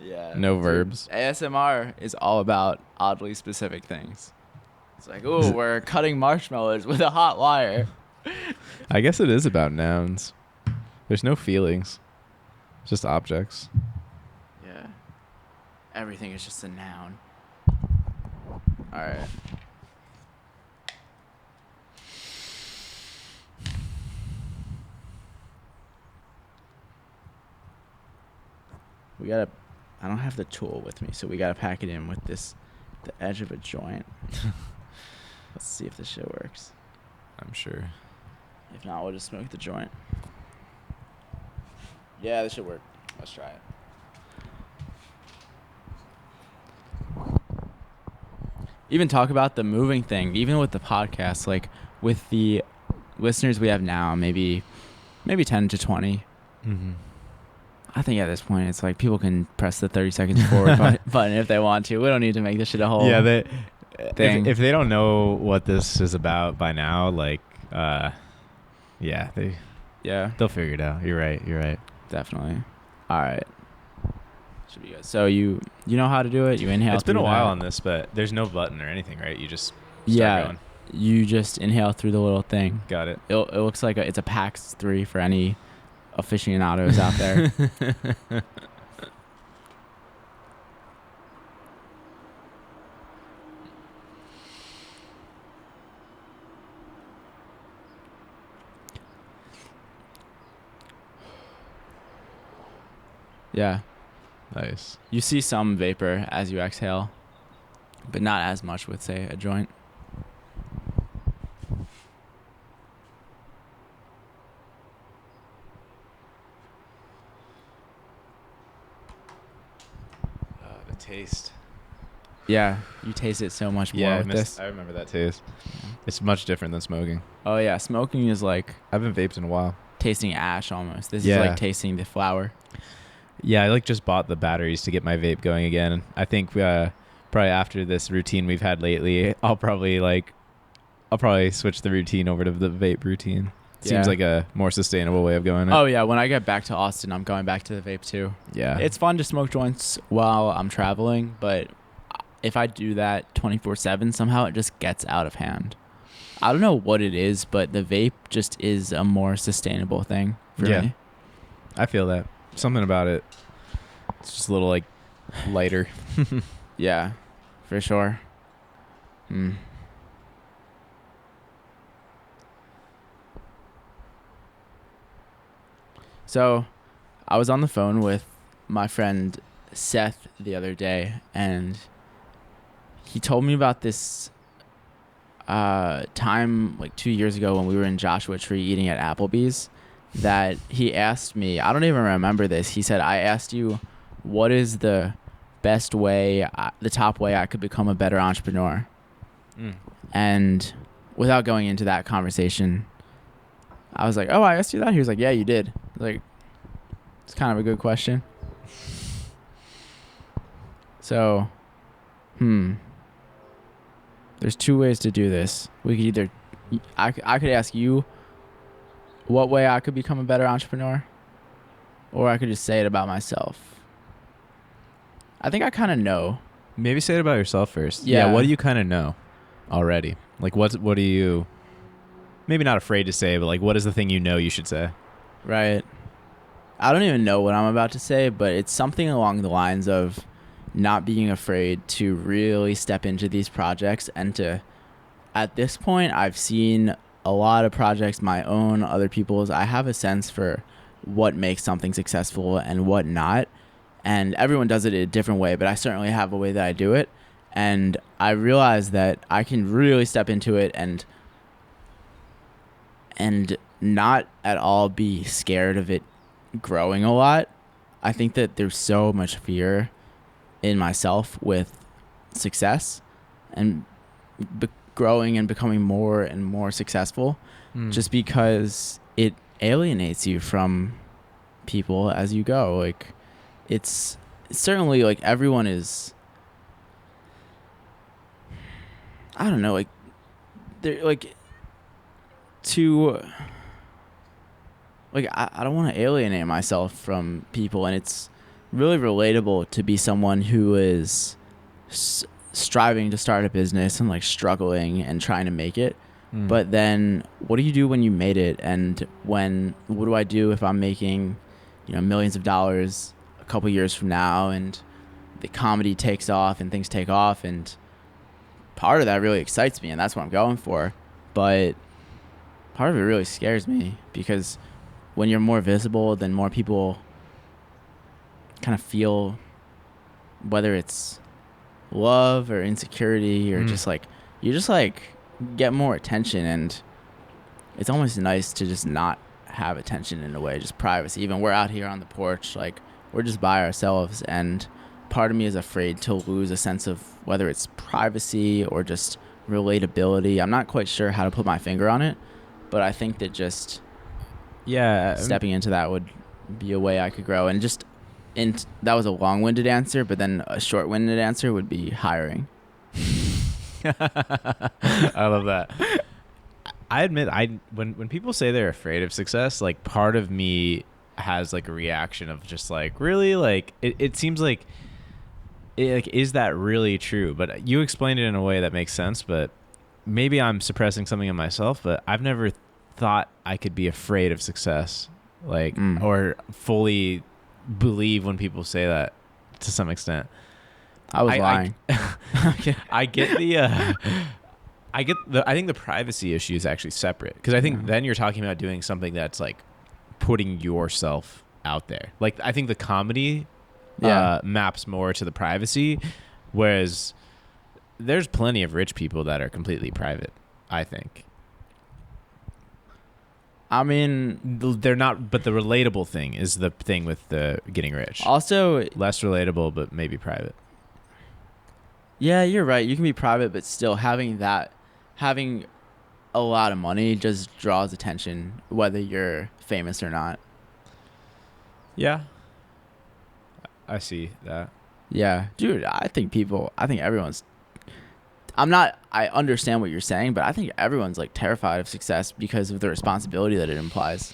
Yeah. No dude, verbs. ASMR is all about oddly specific things. It's like, oh, we're cutting marshmallows with a hot wire. I guess it is about nouns. There's no feelings, just objects. Yeah. Everything is just a noun. All right. I don't have the tool with me, so we gotta pack it in with the edge of a joint. Let's see if this shit works. I'm sure. If not, we'll just smoke the joint. Yeah, this should work. Let's try it. Even talk about the moving thing, even with the podcast, like with the listeners we have now, maybe 10 to 20. Mm-hmm. I think at this point, it's like people can press the 30 seconds forward button if they want to. We don't need to make this shit a whole thing. If they don't know what this is about by now, like, yeah, they'll figure it out. You're right. Definitely. All right. Should be good. So you know how to do it. You inhale. It's been a through while that. on this, but there's no button or anything, right? You just Yeah. start going. You just inhale through the little thing. Got it. It looks like it's a PAX 3 for any aficionados out there. Yeah. Nice. You see some vapor as you exhale, but not as much with, say, a joint. The taste. Yeah, you taste it so much more Yeah, with this. I remember that taste. It's much different than smoking. Oh yeah, smoking is like I haven't vaped in a while. tasting ash almost. This Yeah. is like tasting the flower. Yeah, I like just bought the batteries to get my vape going again. I think probably after this routine we've had lately, I'll probably switch the routine over to the vape routine. Seems Yeah. like a more sustainable way of going. Oh yeah, when I get back to Austin, I'm going back to the vape too. Yeah. It's fun to smoke joints while I'm traveling, but if I do that 24/7, somehow it just gets out of hand. I don't know what it is, but the vape just is a more sustainable thing for Yeah. me. I feel that. Something about it. It's just a little like lighter. Yeah, for sure. So, I was on the phone with my friend Seth the other day, and he told me about this time like 2 years ago when we were in Joshua Tree eating at Applebee's, that he asked me, I don't even remember this. He said, I asked you, what is the best way, the top way I could become a better entrepreneur? And without going into that conversation, I was like, oh, I asked you that? He was like, yeah, you did. I was like, it's kind of a good question. So, there's two ways to do this. We could either, I could ask you what way I could become a better entrepreneur, or I could just say it about myself. I think I kind of know. Maybe say it about yourself first. Yeah. What do you kind of know already? Like what are you maybe not afraid to say, but like what is the thing you know you should say? Right. I don't even know what I'm about to say, but it's something along the lines of not being afraid to really step into these projects and to, at this point, I've seen a lot of projects, my own, other people's. I have a sense for what makes something successful and what not. And everyone does it a different way, but I certainly have a way that I do it. And I realize that I can really step into it and and not at all be scared of it growing a lot. I think that there's so much fear in myself with success and growing and becoming more and more successful, just because it alienates you from people as you go. Like, it's certainly like everyone is, I don't know, like they're like to like I don't want to alienate myself from people, and it's really relatable to be someone who is striving to start a business and like struggling and trying to make it. But then what do you do when you made it? And what do I do if I'm making, millions of dollars a couple years from now, and the comedy takes off and things take off, and part of that really excites me and that's what I'm going for. But part of it really scares me, because when you're more visible, then more people kind of feel, whether it's love or insecurity or just like, you just like get more attention, and it's almost nice to just not have attention in a way, just privacy. Even we're out here on the porch, like we're just by ourselves, and part of me is afraid to lose a sense of whether it's privacy or just relatability. I'm not quite sure how to put my finger on it, but I think that just stepping into that would be a way I could grow. And that was a long-winded answer, but then a short-winded answer would be hiring. I love that. I admit, when people say they're afraid of success, like part of me has like a reaction of just like, really, like it seems like is that really true? But you explained it in a way that makes sense. But maybe I'm suppressing something in myself. But I've never thought I could be afraid of success, like or fully believe when people say that to some extent. I was lying. I get I think the privacy issue is actually separate, because I think then you're talking about doing something that's like putting yourself out there. Like I think the comedy maps more to the privacy, whereas there's plenty of rich people that are completely private, I think. I mean, they're not, but the relatable thing is the thing with the getting rich. Also, less relatable, but maybe private. Yeah, you're right. You can be private, but still having a lot of money just draws attention, whether you're famous or not. Yeah. I see that. Yeah. Dude, I think everyone's, I understand what you're saying, but I think everyone's like terrified of success because of the responsibility that it implies.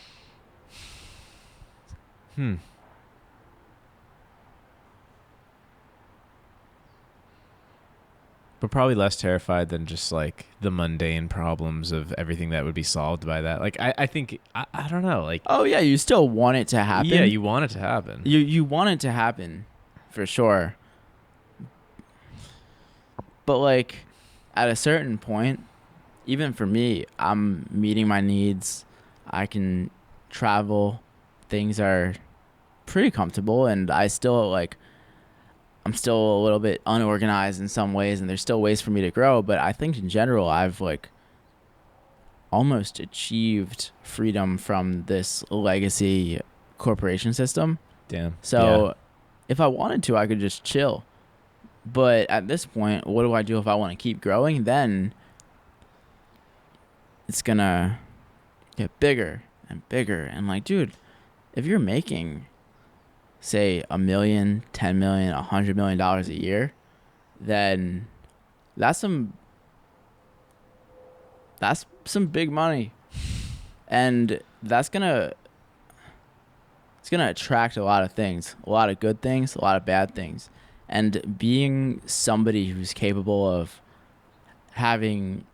But probably less terrified than just like the mundane problems of everything that would be solved by that. Like I think I don't know. Like, oh yeah, you still want it to happen. Yeah, you want it to happen. You want it to happen, for sure. But like, at a certain point, even for me, I'm meeting my needs. I can travel. Things are pretty comfortable, and I'm still a little bit unorganized in some ways, and there's still ways for me to grow. But I think in general, I've like almost achieved freedom from this legacy corporation system. Damn. So if I wanted to, I could just chill. But at this point, what do I do if I want to keep growing? Then it's gonna get bigger and bigger. And like, dude, if you're making, say, $1 million, $10 million, $100 million a year, then that's some big money, and it's gonna attract a lot of things, a lot of good things, a lot of bad things. And being somebody who's capable of having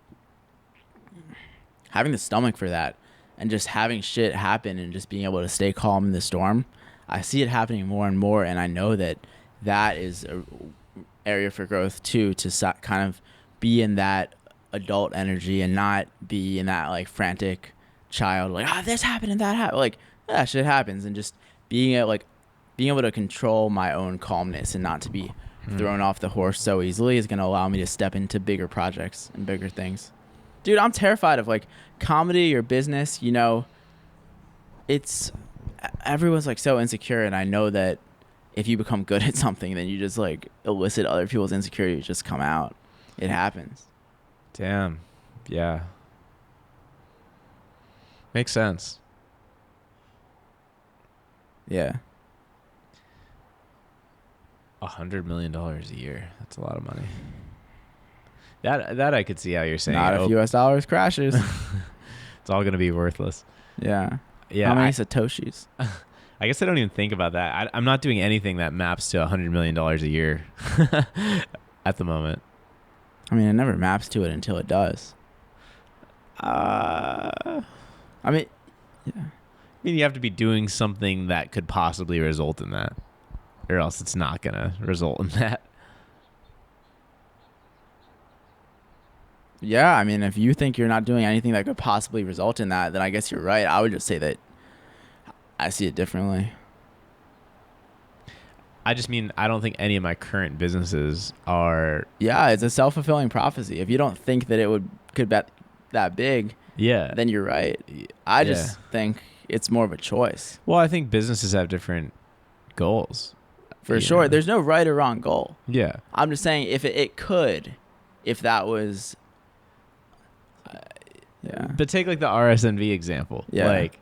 the stomach for that, and just having shit happen and just being able to stay calm in the storm, I see it happening more and more, and I know that is a area for growth too, to kind of be in that adult energy and not be in that like frantic child, like, this happened and that happened. Like, yeah, shit happens, and just being able to control my own calmness and not to be thrown off the horse so easily is going to allow me to step into bigger projects and bigger things. dude, I'm terrified of like comedy or business. You know, it's everyone's like so insecure, and I know that if you become good at something, then you just like elicit other people's insecurities just come out. It happens. Damn. Yeah. Makes sense. Yeah. $100 million a year. That's a lot of money. That I could see how you're saying. Not if US dollars crashes. It's all gonna be worthless. Yeah. Yeah. How many Satoshis? I guess I don't even think about that. I'm not doing anything that maps to $100 million a year at the moment. I mean, it never maps to it until it does. I mean, yeah. I mean, you have to be doing something that could possibly result in that, or else it's not gonna result in that. Yeah, I mean, if you think you're not doing anything that could possibly result in that, then I guess you're right. I would just say that I see it differently. I just mean I don't think any of my current businesses are. Yeah, it's a self-fulfilling prophecy. If you don't think that it could bet that big, Yeah. then you're right. I just think it's more of a choice. Well, I think businesses have different goals. For sure. There's no right or wrong goal. Yeah. I'm just saying if it could, if that was... yeah. But take like the RSNV example. Yeah. Like,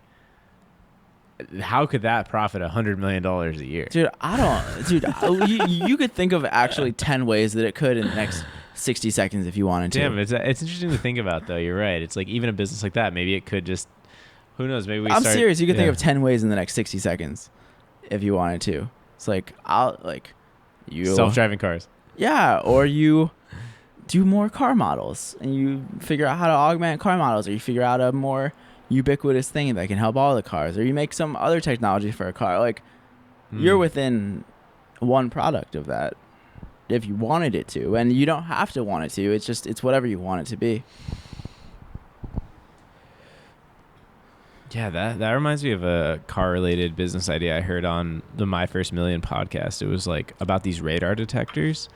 how could that profit $100 million a year? Dude, you could think of actually 10 ways that it could in the next 60 seconds if you wanted to. Damn, it's interesting to think about, though. You're right. It's like even a business like that, maybe it could just, who knows? Maybe I'm serious. You could think of 10 ways in the next 60 seconds if you wanted to. It's like, self-driving cars. Yeah, or you do more car models and you figure out how to augment car models, or you figure out a more ubiquitous thing that can help all the cars, or you make some other technology for a car. Like, you're within one product of that if you wanted it to, and you don't have to want it to. It's whatever you want it to be. Yeah, that reminds me of a car-related business idea I heard on the My First Million podcast. It was like about these radar detectors.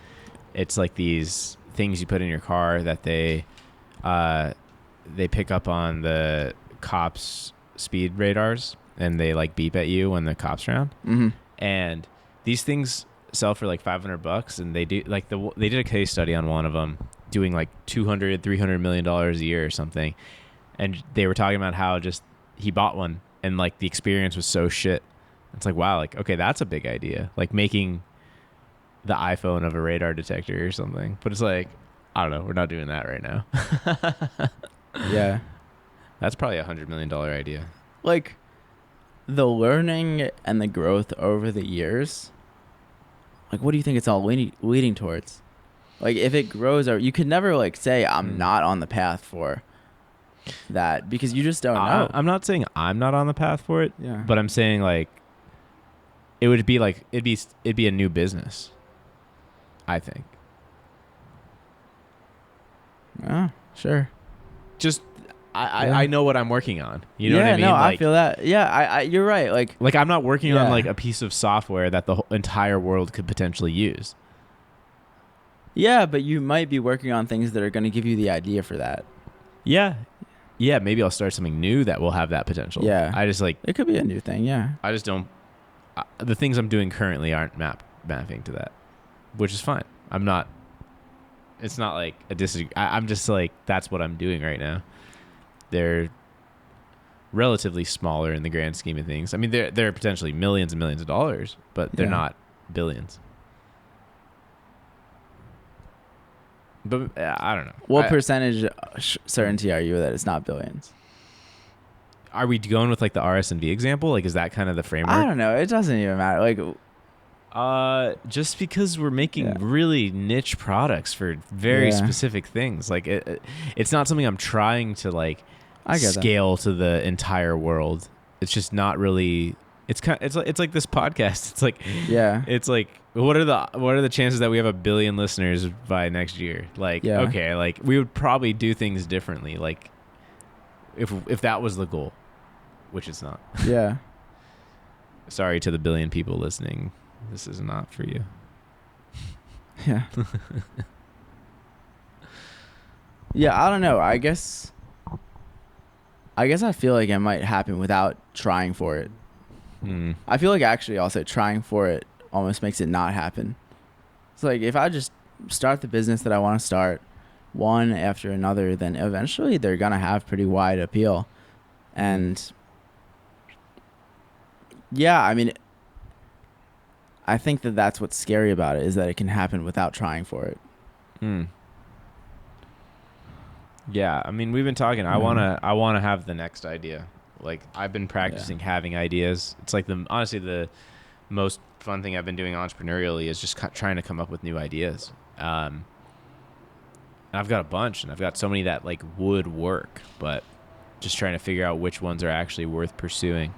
It's like these things you put in your car that they pick up on the cops' speed radars, and they like beep at you when the cops around. Mm-hmm. And these things sell for like $500, and they do like they did a case study on one of them doing like $200-300 million a year or something, and they were talking about how just he bought one and like the experience was so shit. It's like, wow, like, okay, that's a big idea, like making the iPhone of a radar detector or something. But it's like, I don't know, we're not doing that right now. Yeah, that's probably $100 million idea. Like, the learning and the growth over the years, like, what do you think it's all leading towards? Like, if it grows, or you could never like say I'm not on the path for that, because you just don't know. I'm not saying I'm not on the path for it, Yeah. but I'm saying like it would be like it'd be a new business, I think. Yeah, sure. Just I know what I'm working on. You know yeah, what I mean? No, like, I feel that. Yeah, I you're right. Like I'm not working on Yeah. like a piece of software that the whole entire world could potentially use. yeah, but you might be working on things that are going to give you the idea for that. Yeah. Yeah, maybe I'll start something new that will have that potential. Yeah. I just like It could be a new thing. Yeah. I just don't the things I'm doing currently aren't mapping to that, which is fine. I'm not. It's not like a disagree. I'm just like, that's what I'm doing right now. They're relatively smaller in the grand scheme of things. I mean, they're potentially millions and millions of dollars, but they're not billions. But I don't know. What percentage certainty are you that it's not billions? Are we going with like the RSNV example? Like, is that kind of the framework? I don't know. It doesn't even matter. Like, just because we're making really niche products for very Yeah. specific things, like it's not something I'm trying to like I get scale to the entire world. It's just not really. It's like this podcast. It's like yeah. it's like what are the chances that we have 1 billion listeners by next year? Like okay, like we would probably do things differently. Like if that was the goal, which it's not. Yeah. Sorry to the 1 billion people listening. This is not for you. Yeah. Yeah, I don't know. I guess I feel like it might happen without trying for it. Hmm. I feel like actually also trying for it almost makes it not happen. It's like if I just start the business that I want to start, one after another, then eventually they're gonna have pretty wide appeal. And yeah, I mean, I think that that's what's scary about it is that it can happen without trying for it. Hmm. Yeah, I mean, we've been talking. I Mm. wanna have the next idea. Like I've been Yeah. practicing having ideas. It's like honestly the most fun thing I've been doing entrepreneurially is just trying to come up with new ideas. And I've got a bunch, and I've got so many that like would work, but just trying to figure out which ones are actually worth pursuing,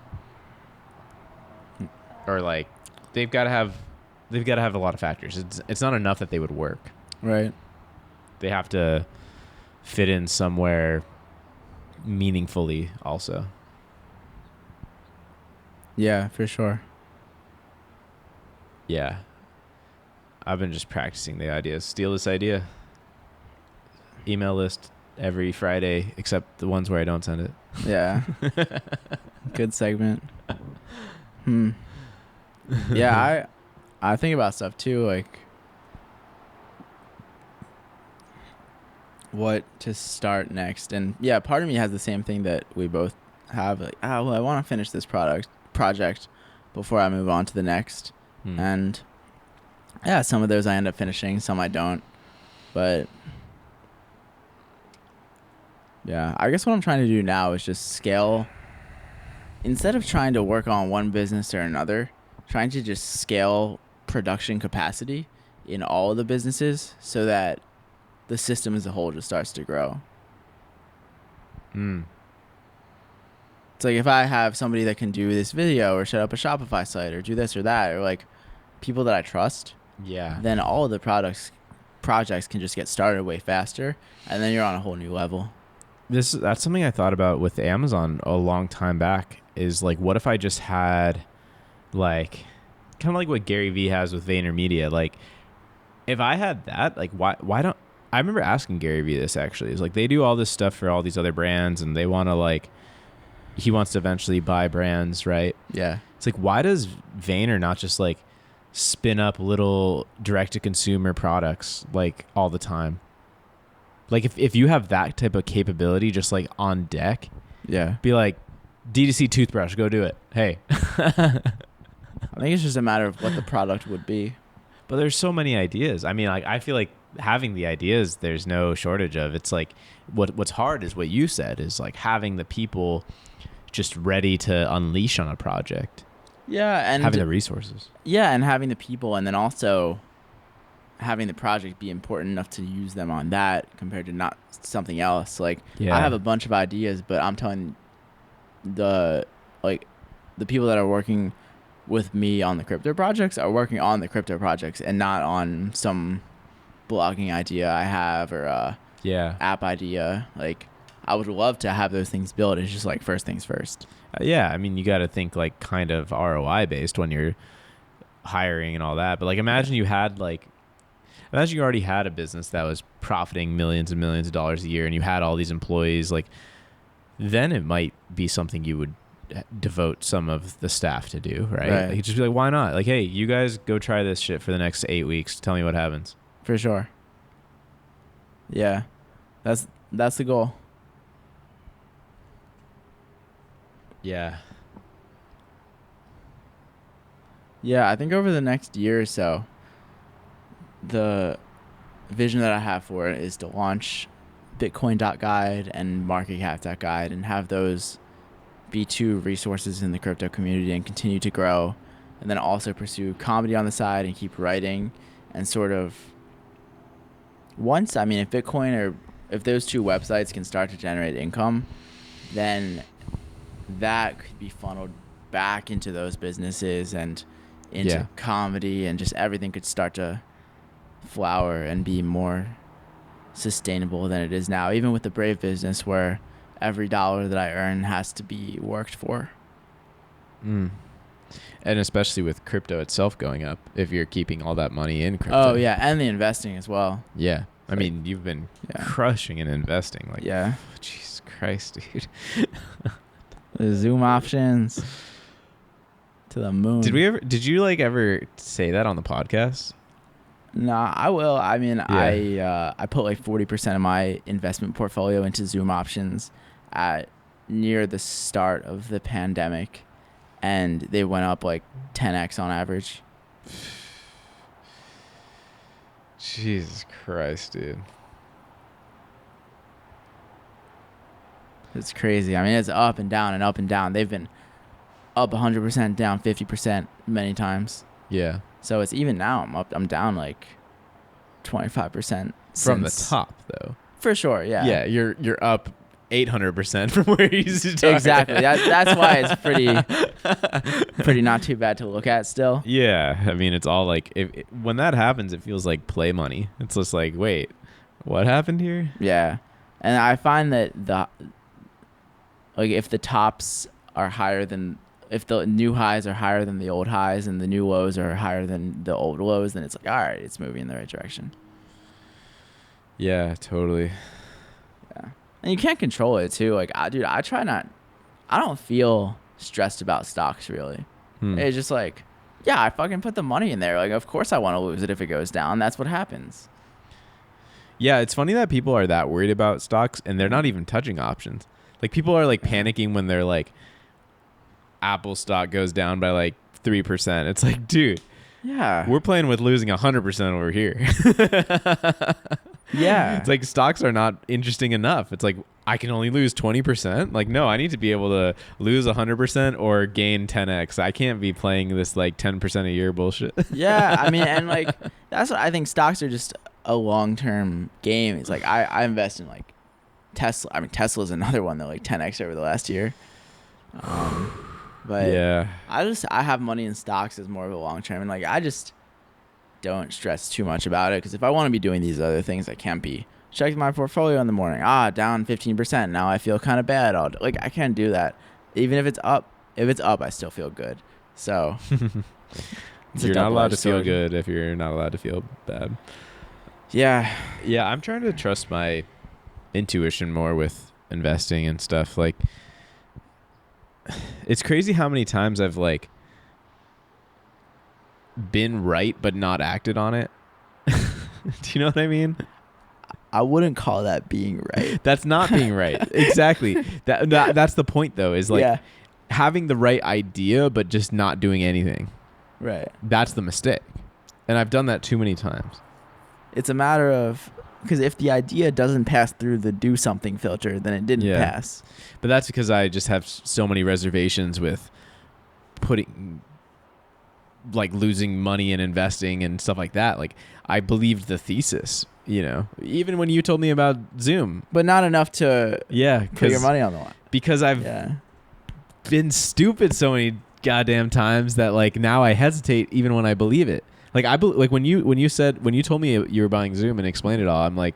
or like they've got to have a lot of factors. It's not enough that they would work. Right. They have to fit in somewhere meaningfully also. Yeah, for sure. Yeah. I've been just practicing the ideas. Steal this idea. Email list every Friday, except the ones where I don't send it. Yeah. Good segment. Hmm. Yeah, I think about stuff too, like what to start next. And yeah, part of me has the same thing that we both have. Like, well, I want to finish this project before I move on to the next. Hmm. And yeah, some of those I end up finishing, some I don't. But yeah, I guess what I'm trying to do now is just scale. Instead of trying to work on one business or another, trying to just scale production capacity in all of the businesses so that the system as a whole just starts to grow. Hmm. It's like if I have somebody that can do this video or set up a Shopify site or do this or that, or like people that I trust, Yeah. then all of the projects can just get started way faster, and then you're on a whole new level. That's something I thought about with Amazon a long time back, is like, what if I just had like kind of like what Gary Vee has with VaynerMedia. Like if I had that, like why don't I remember asking Gary Vee this actually. It's like they do all this stuff for all these other brands, and they want to like he wants to eventually buy brands, right? Yeah. It's like, why does Vayner not just like spin up little direct to consumer products like all the time? Like if you have that type of capability just like on deck, Yeah. be like, D2C toothbrush, go do it. Hey. I think it's just a matter of what the product would be. But there's so many ideas. I mean, like I feel like having the ideas, there's no shortage of. It's like what's hard is what you said, is like having the people just ready to unleash on a project, Yeah, and having the resources. yeah, and having the people, and then also having the project be important enough to use them on that compared to not something else. Like Yeah. I have a bunch of ideas, but I'm telling the like the people that are working with me on the crypto projects are working on the crypto projects and not on some blogging idea I have or Yeah. app idea. Like I would love to have those things built. It's just like first things first. Yeah. I mean, you got to think like kind of ROI based when you're hiring and all that. But like, imagine you already had a business that was profiting millions and millions of dollars a year, and you had all these employees. Like, then it might be something you would devote some of the staff to do, right? Like, just be like, why not? Like, hey, you guys go try this shit for the next 8 weeks. Tell me what happens. For sure. Yeah. That's the goal. Yeah. Yeah, I think over the next year or so, the vision that I have for it is to launch Bitcoin.guide and MarketCap.guide and have those be two resources in the crypto community and continue to grow, and then also pursue comedy on the side and keep writing, and sort of if Bitcoin or if those two websites can start to generate income, then that could be funneled back into those businesses and into comedy, and just everything could start to flower and be more sustainable than it is now, even with the Brave business where every dollar that I earn has to be worked for. And especially with crypto itself going up, if you're keeping all that money in crypto. Oh yeah, and the investing as well. Yeah. I mean, you've been Yeah. crushing and investing. Like, Yeah. Jesus Christ, dude. The Zoom options to the moon. Did you like ever say that on the podcast? Nah, I will. I mean, Yeah. I put like 40% of my investment portfolio into Zoom options at near the start of the pandemic, and they went up like 10x on average. Jesus Christ, dude. It's crazy. I mean, it's up and down and up and down. They've been up 100%, down 50% many times. Yeah. So it's even now. I'm down like 25% From the since- top, though. for sure. Yeah. Yeah, you're up 800% from where you used to start. Exactly. That's why it's pretty not too bad to look at still. Yeah, I mean, it's all like when that happens, it feels like play money. It's just like, wait, what happened here? Yeah. And I find that if the tops are higher than, if the new highs are higher than the old highs and the new lows are higher than the old lows, then it's like, all right, it's moving in the right direction. Yeah, totally. Yeah. And you can't control it too. Like, I don't feel stressed about stocks really. It's just like, yeah, I fucking put the money in there. Like, of course I want to lose it if it goes down. That's what happens. Yeah, it's funny that people are that worried about stocks and they're not even touching options. Like, people are like panicking when they're like, Apple stock goes down by like 3%. It's like, dude, Yeah. we're playing with losing 100% over here. Yeah. It's like stocks are not interesting enough. It's like, I can only lose 20%. Like, no, I need to be able to lose 100% or gain 10x. I can't be playing this like 10% a year bullshit. Yeah. I mean, and like, that's what I think stocks are just a long-term game. It's like, I invest in like Tesla. I mean, Tesla's another one that like 10x over the last year. But Yeah. I have money in stocks as more of a long term, and like I just don't stress too much about it, because if I want to be doing these other things, I can't be checking my portfolio in the morning. Down 15%. Now I feel kind of bad. I can't do that. Even if it's up, I still feel good. So it's a You're not allowed to double-edged feel sword. good if you're not allowed to feel bad. Yeah. Yeah, I'm trying to trust my intuition more with investing and stuff. Like, it's crazy how many times I've like been right but not acted on it. Do you know what I mean? I wouldn't call that being right. That's not being right. Exactly. That's the point though, is like Yeah. having the right idea but just not doing anything. Right. That's the mistake. And I've done that too many times. It's a matter of, because if the idea doesn't pass through the do something filter, then it didn't Yeah. pass. But that's because I just have so many reservations with putting, like, losing money and investing and stuff like that. Like, I believed the thesis, you know, even when you told me about Zoom. But not enough to Yeah. put your money on the line. Because I've Yeah. been stupid so many goddamn times that, like, now I hesitate even when I believe it. Like, like when you told me you were buying Zoom and explained it all, I'm like,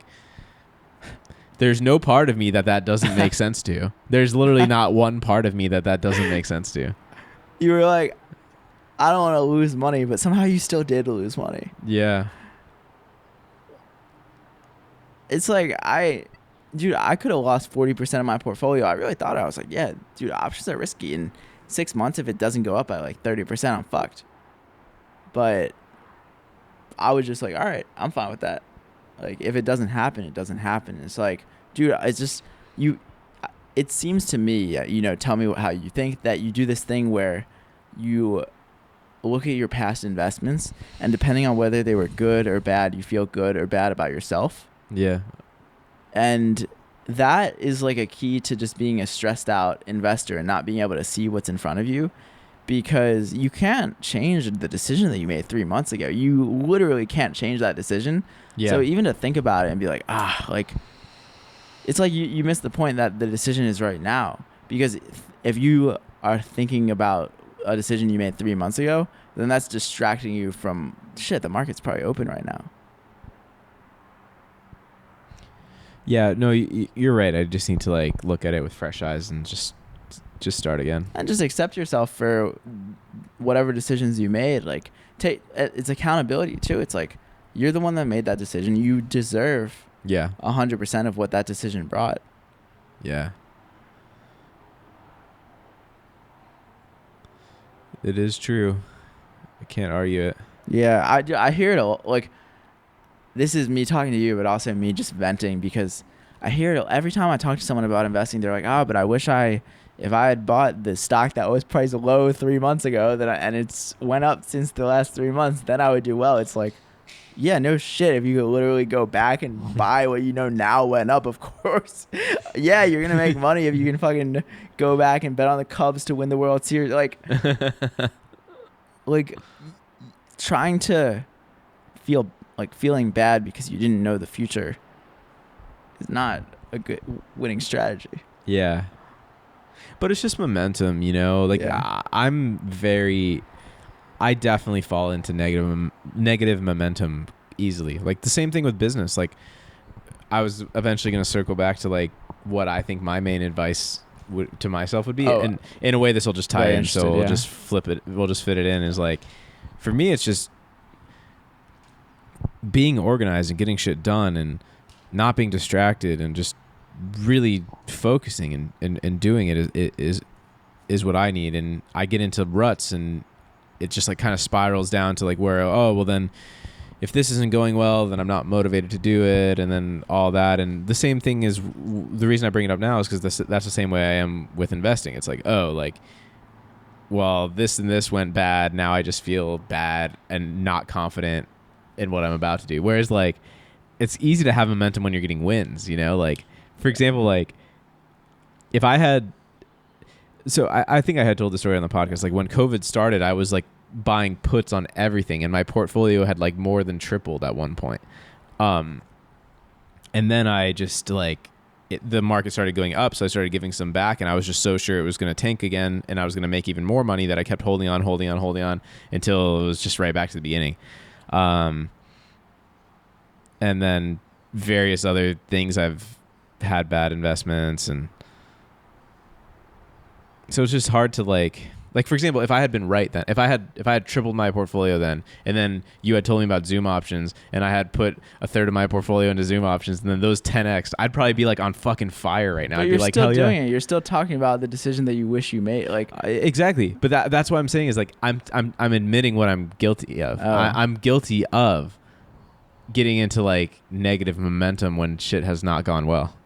there's no part of me that doesn't make sense to. There's literally not one part of me that doesn't make sense to. You were like, I don't want to lose money, but somehow you still did lose money. Yeah. It's like, I could have lost 40% of my portfolio. I really thought, I was like, yeah, dude, options are risky. In 6 months, if it doesn't go up by like 30%, I'm fucked. But I was just like, all right, I'm fine with that. Like, if it doesn't happen, it doesn't happen. It's like, dude, it's just, it seems to me, tell me how you think, that you do this thing where you look at your past investments, and depending on whether they were good or bad, you feel good or bad about yourself. Yeah. And that is like a key to just being a stressed out investor and not being able to see what's in front of you, because you can't change the decision that you made 3 months ago. You literally can't change that decision. Yeah. So even to think about it and be like, like, it's like you missed the point that the decision is right now. Because if you are thinking about a decision you made 3 months ago, then that's distracting you from, shit, the market's probably open right now. Yeah, no, you're right. I just need to, like, look at it with fresh eyes and just start again. And just accept yourself for whatever decisions you made. Like, it's accountability too. It's like, you're the one that made that decision. You deserve Yeah. 100% of what that decision brought. Yeah. It is true. I can't argue it. Yeah, I hear it like, this is me talking to you, but also me just venting, because I hear it every time I talk to someone about investing. They're like, oh, but I wish if I had bought the stock that was priced low 3 months ago, and it's went up since the last 3 months, then I would do well. It's like, yeah, no shit. If you could literally go back and buy what you know now went up, of course. Yeah, you're gonna make money if you can fucking go back and bet on the Cubs to win the World Series. Like trying to feeling bad because you didn't know the future is not a good winning strategy. Yeah. But it's just momentum, you know? Like, Yeah. I definitely fall into negative momentum easily. Like, the same thing with business. Like, I was eventually going to circle back to, like, what I think my main advice to myself would be. Oh, and in a way, this will just tie in, so we'll yeah. just flip it. We'll just fit it in. Is like, for me, it's just being organized and getting shit done and not being distracted and just really focusing and doing it is what I need. And I get into ruts and it just like kind of spirals down to like where, oh, well then if this isn't going well, then I'm not motivated to do it. And then all that. And the same thing is the reason I bring it up now is because that's the same way I am with investing. It's like, oh, like, well, this and this went bad. Now I just feel bad and not confident in what I'm about to do. Whereas like, it's easy to have momentum when you're getting wins, you know, like, for example, like if I had, so I think I had told the story on the podcast, like when COVID started, I was like buying puts on everything and my portfolio had like more than tripled at one point. And then I just like, the market started going up. So I started giving some back and I was just so sure it was going to tank again and I was going to make even more money that I kept holding on until it was just right back to the beginning. And then various other things I've had bad investments. And so it's just hard to like, for example, if I had been right then, if I had tripled my portfolio then, and then you had told me about Zoom options and I had put a third of my portfolio into Zoom options and then those 10x, I'd probably be like on fucking fire right now. But I'd you're be like, still hell doing yeah. it. You're still talking about the decision that you wish you made. Like, exactly. But that's what I'm saying is like, I'm admitting what I'm guilty of. Oh. I'm guilty of getting into like negative momentum when shit has not gone well,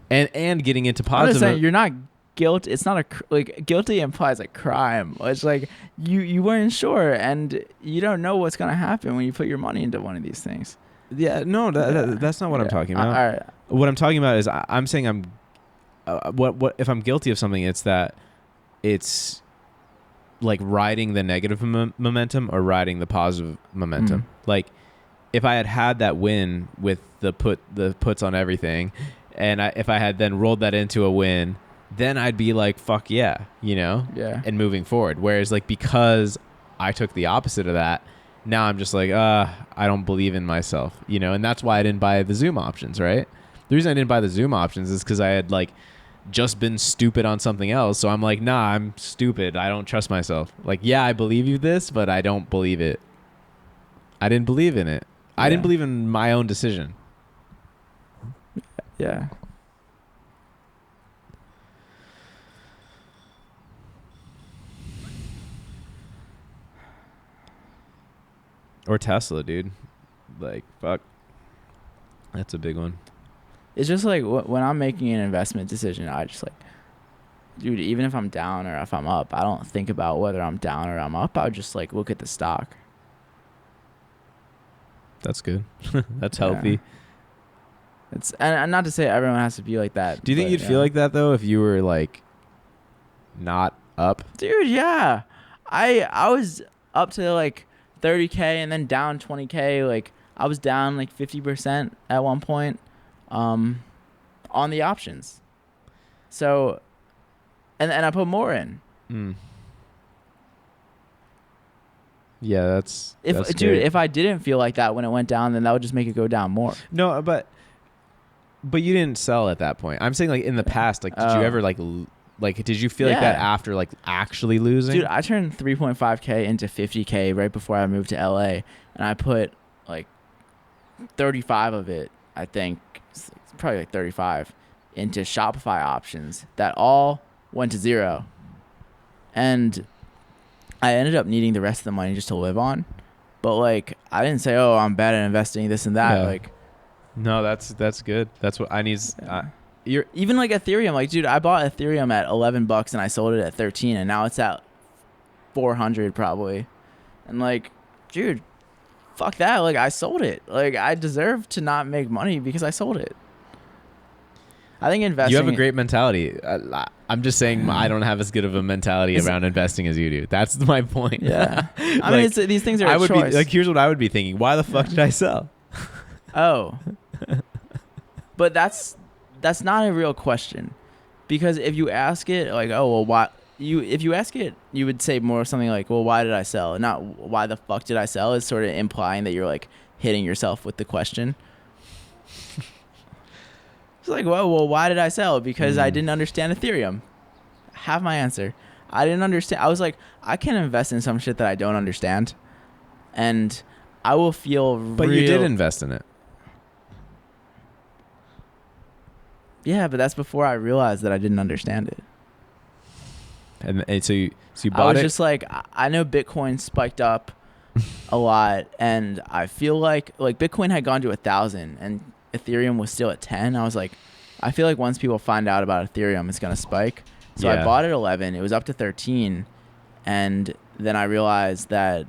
and getting into I'm just positive. saying, you're not guilty. It's not like guilty implies a crime. It's like you weren't sure and you don't know what's gonna happen when you put your money into one of these things. Yeah, no, that's not what I'm talking about. All right. What I'm talking about is I'm saying I'm what if I'm guilty of something, it's that it's like riding the negative momentum or riding the positive momentum. Like if I had that win with the puts on everything, and if I had then rolled that into a win, then I'd be like, fuck yeah, you know? Yeah. And moving forward. Whereas like, because I took the opposite of that, now I'm just like, I don't believe in myself, you know? And that's why I didn't buy the Zoom options, right? The reason I didn't buy the Zoom options is because I had like just been stupid on something else. So I'm like, nah, I'm stupid. I don't trust myself. Like, yeah, I believe you this, but I don't believe it. I didn't believe in it. I didn't believe in my own decision. Yeah. Or Tesla, dude. Like, fuck. That's a big one. It's just like when I'm making an investment decision, I just like, dude, even if I'm down or if I'm up, I don't think about whether I'm down or I'm up. I would just like look at the stock. That's good. That's healthy. It's and not to say everyone has to be like that. Do you think you'd feel like that though if you were like not up? Dude, yeah. I was up to like 30K and then down 20K. Like I was down like 50% at one point on the options. So and I put more in. Yeah, that's Dude, great. if I didn't feel like that when it went down, then that would just make it go down more. No, but you didn't sell at that point. I'm saying like in the past, like did you ever like did you feel like that after like actually losing? Dude, I turned 3.5K into 50K right before I moved to LA, and I put like 35 of it, I think, it's probably like 35, into Shopify options that all went to zero. And I ended up needing the rest of the money just to live on. But like, I didn't say, oh, I'm bad at investing, this and that. Yeah. Like, No, that's good. That's what I need. You're even like Ethereum, like, dude, I bought Ethereum at $11 and I sold it at 13, and now it's at 400 probably. And like, dude, fuck that. Like, I sold it. Like, I deserve to not make money because I sold it. I think investing. You have a great mentality. I'm just saying I don't have as good of a mentality around investing as you do. That's my point. Yeah. Like, I mean, these things are I a would choice. be like, here's what I would be thinking. Why the fuck did I sell? Oh. But that's not a real question. Because if you ask it, like, oh, well, why? If you ask it, you would say more something like, well, why did I sell? And not why the fuck did I sell? It's sort of implying that you're like hitting yourself with the question. It's like, well, why did I sell? Because I didn't understand Ethereum. Have my answer. I didn't understand. I was like, I can't invest in some shit that I don't understand. And I will feel But you did invest in it. Yeah, but that's before I realized that I didn't understand it. And so you bought it? I was just like, I know Bitcoin spiked up a lot, and I feel like Bitcoin had gone to 1,000 and Ethereum was still at 10. I was like, I feel like once people find out about Ethereum, it's going to spike. So I bought it at 11. It was up to 13. And then I realized that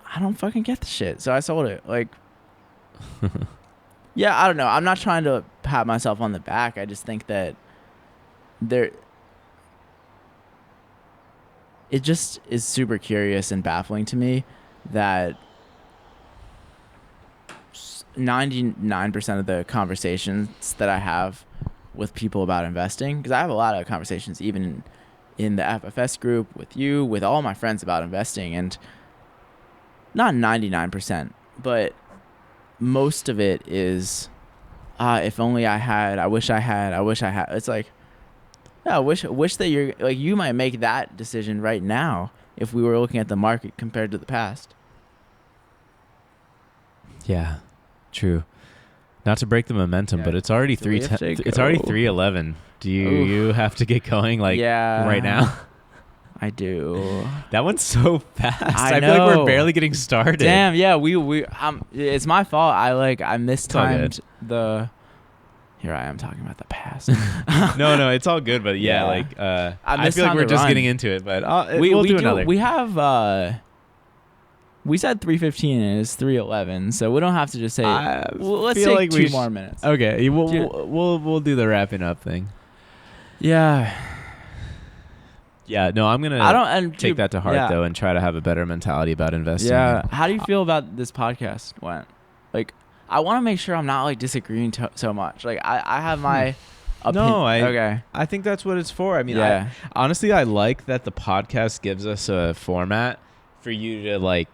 I don't fucking get the shit. So I sold it. Like, yeah, I don't know. I'm not trying to pat myself on the back. I just think that it just is super curious and baffling to me that 99% of the conversations that I have with people about investing, because I have a lot of conversations even in the FFS group with you, with all my friends about investing, and not 99%, but most of it is, if only I had, I wish I had. It's like, yeah, I wish that you're like, you might make that decision right now if we were looking at the market compared to the past. Yeah. True. Not to break the momentum, but it's already 3:10. It's already 3:11. Do you have to get going right now? I do. That one's so fast. I know. feel like we're barely getting started. Damn, yeah, we it's my fault. I mistimed the. Here I am talking about the past. No, it's all good. But I feel like we're just getting into it. But we'll do another. We have. We said 3:15 and it's 3:11, so we don't have to just say. Let's take like 2 more minutes. Okay, we'll do the wrapping up thing. Yeah. Yeah. No, I'm gonna take that to heart though, and try to have a better mentality about investing. Yeah. How do you feel about this podcast? Like, I want to make sure I'm not like disagreeing so much. Like, I have my. Okay. I think that's what it's for. I mean, honestly, I like that the podcast gives us a format for you to like.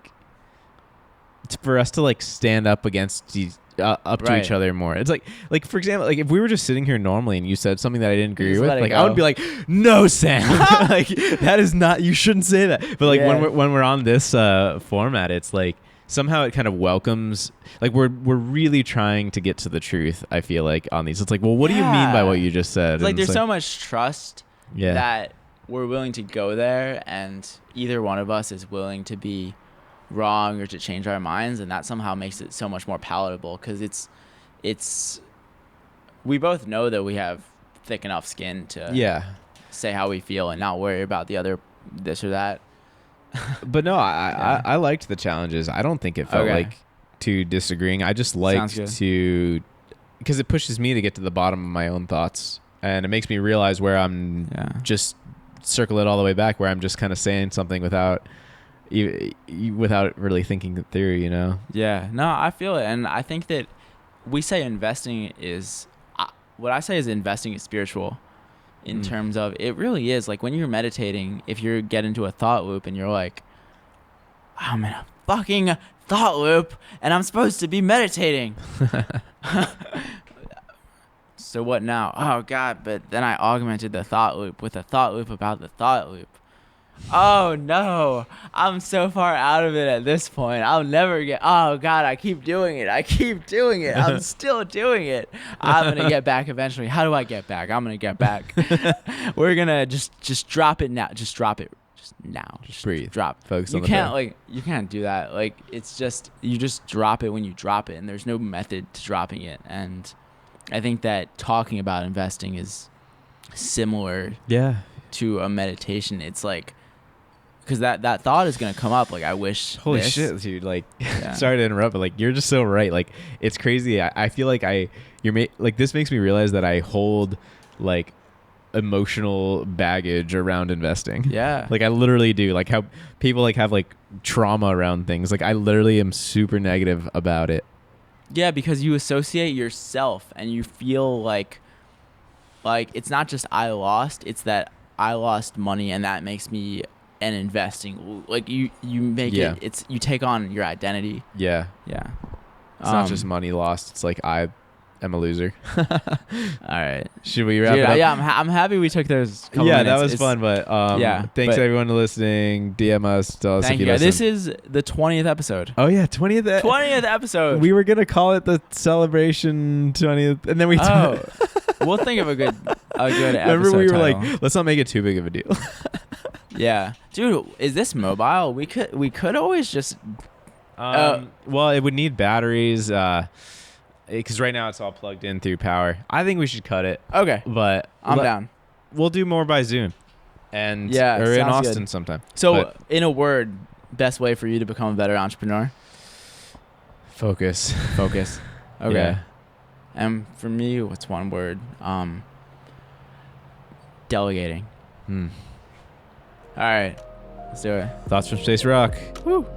For us to like stand up against to each other more. It's like for example, like if we were just sitting here normally and you said something that I didn't agree with, like I would be like, no, Sam, like that is not. You shouldn't say that. But like when we're on this format, it's like somehow it kind of welcomes. Like we're really trying to get to the truth. I feel like on these, it's like, well, what do you mean by what you just said? It's like there's so much trust that we're willing to go there, and either one of us is willing to be wrong or to change our minds, and that somehow makes it so much more palatable, because it's we both know that we have thick enough skin to say how we feel and not worry about the other this or that. But no, I liked the challenges. I don't think it felt like too disagreeing. I just liked to, because it pushes me to get to the bottom of my own thoughts, and it makes me realize where I'm just circle it all the way back, where I'm just kind of saying something without really thinking it through, you know? Yeah, no, I feel it. And I think that we say investing is, what I say is investing is spiritual in terms of, it really is. Like when you're meditating, if you get into a thought loop and you're like, I'm in a fucking thought loop and I'm supposed to be meditating. So what now? Oh God, but then I augmented the thought loop with a thought loop about the thought loop. Oh no, I'm so far out of it at this point. I'll never get. Oh god, I keep doing it. I keep doing it. I'm still doing it. I'm gonna get back eventually. How do I get back? I'm gonna get back. We're gonna just drop it now. Just drop it. Just now. Just breathe. Drop. Focus You on the can't breath. like you can't do that. Like it's just you just drop it when you drop it, and there's no method to dropping it. And I think that talking about investing is similar Yeah. to a meditation. It's like because that thought is gonna come up. Like I wish. Holy this. shit, dude! Like, Yeah. sorry to interrupt, but like, you're just so right. Like, it's crazy. I feel like like this makes me realize that I hold like emotional baggage around investing. Yeah. Like I literally do. Like how people like have like trauma around things. Like I literally am super negative about it. Yeah, because you associate yourself and you feel like it's not just I lost. It's that I lost money and that makes me an investing. Like you make Yeah. it. It's you take on your identity. Yeah. Yeah. It's not just money lost. It's like I am a loser. All right. Should we wrap Dude, it up? yeah, I'm happy we took those. Couple Yeah, minutes. that was It's- fun. But yeah, thanks but- everyone to listening. DM us. Tell us Thank if you. you Guys. listen. This is the 20th episode. Oh yeah, 20th. 20th episode. We were gonna call it the celebration 20th, and then we. Oh, we'll think of a good episode. Remember, we were title. like, let's not make it too big of a deal. Yeah, dude, is this mobile? We could always just. Well, it would need batteries. Because right now it's all plugged in through power. I think we should cut it. Okay, But I'm down. We'll do more by Zoom, and Yeah, or in sounds Austin good. sometime. So, But in a word, best way for you to become a better entrepreneur? focus. Focus. Okay. Yeah. And for me, what's one word? Delegating. Hmm. All right, let's do it. Thoughts from Space Rock. Woo.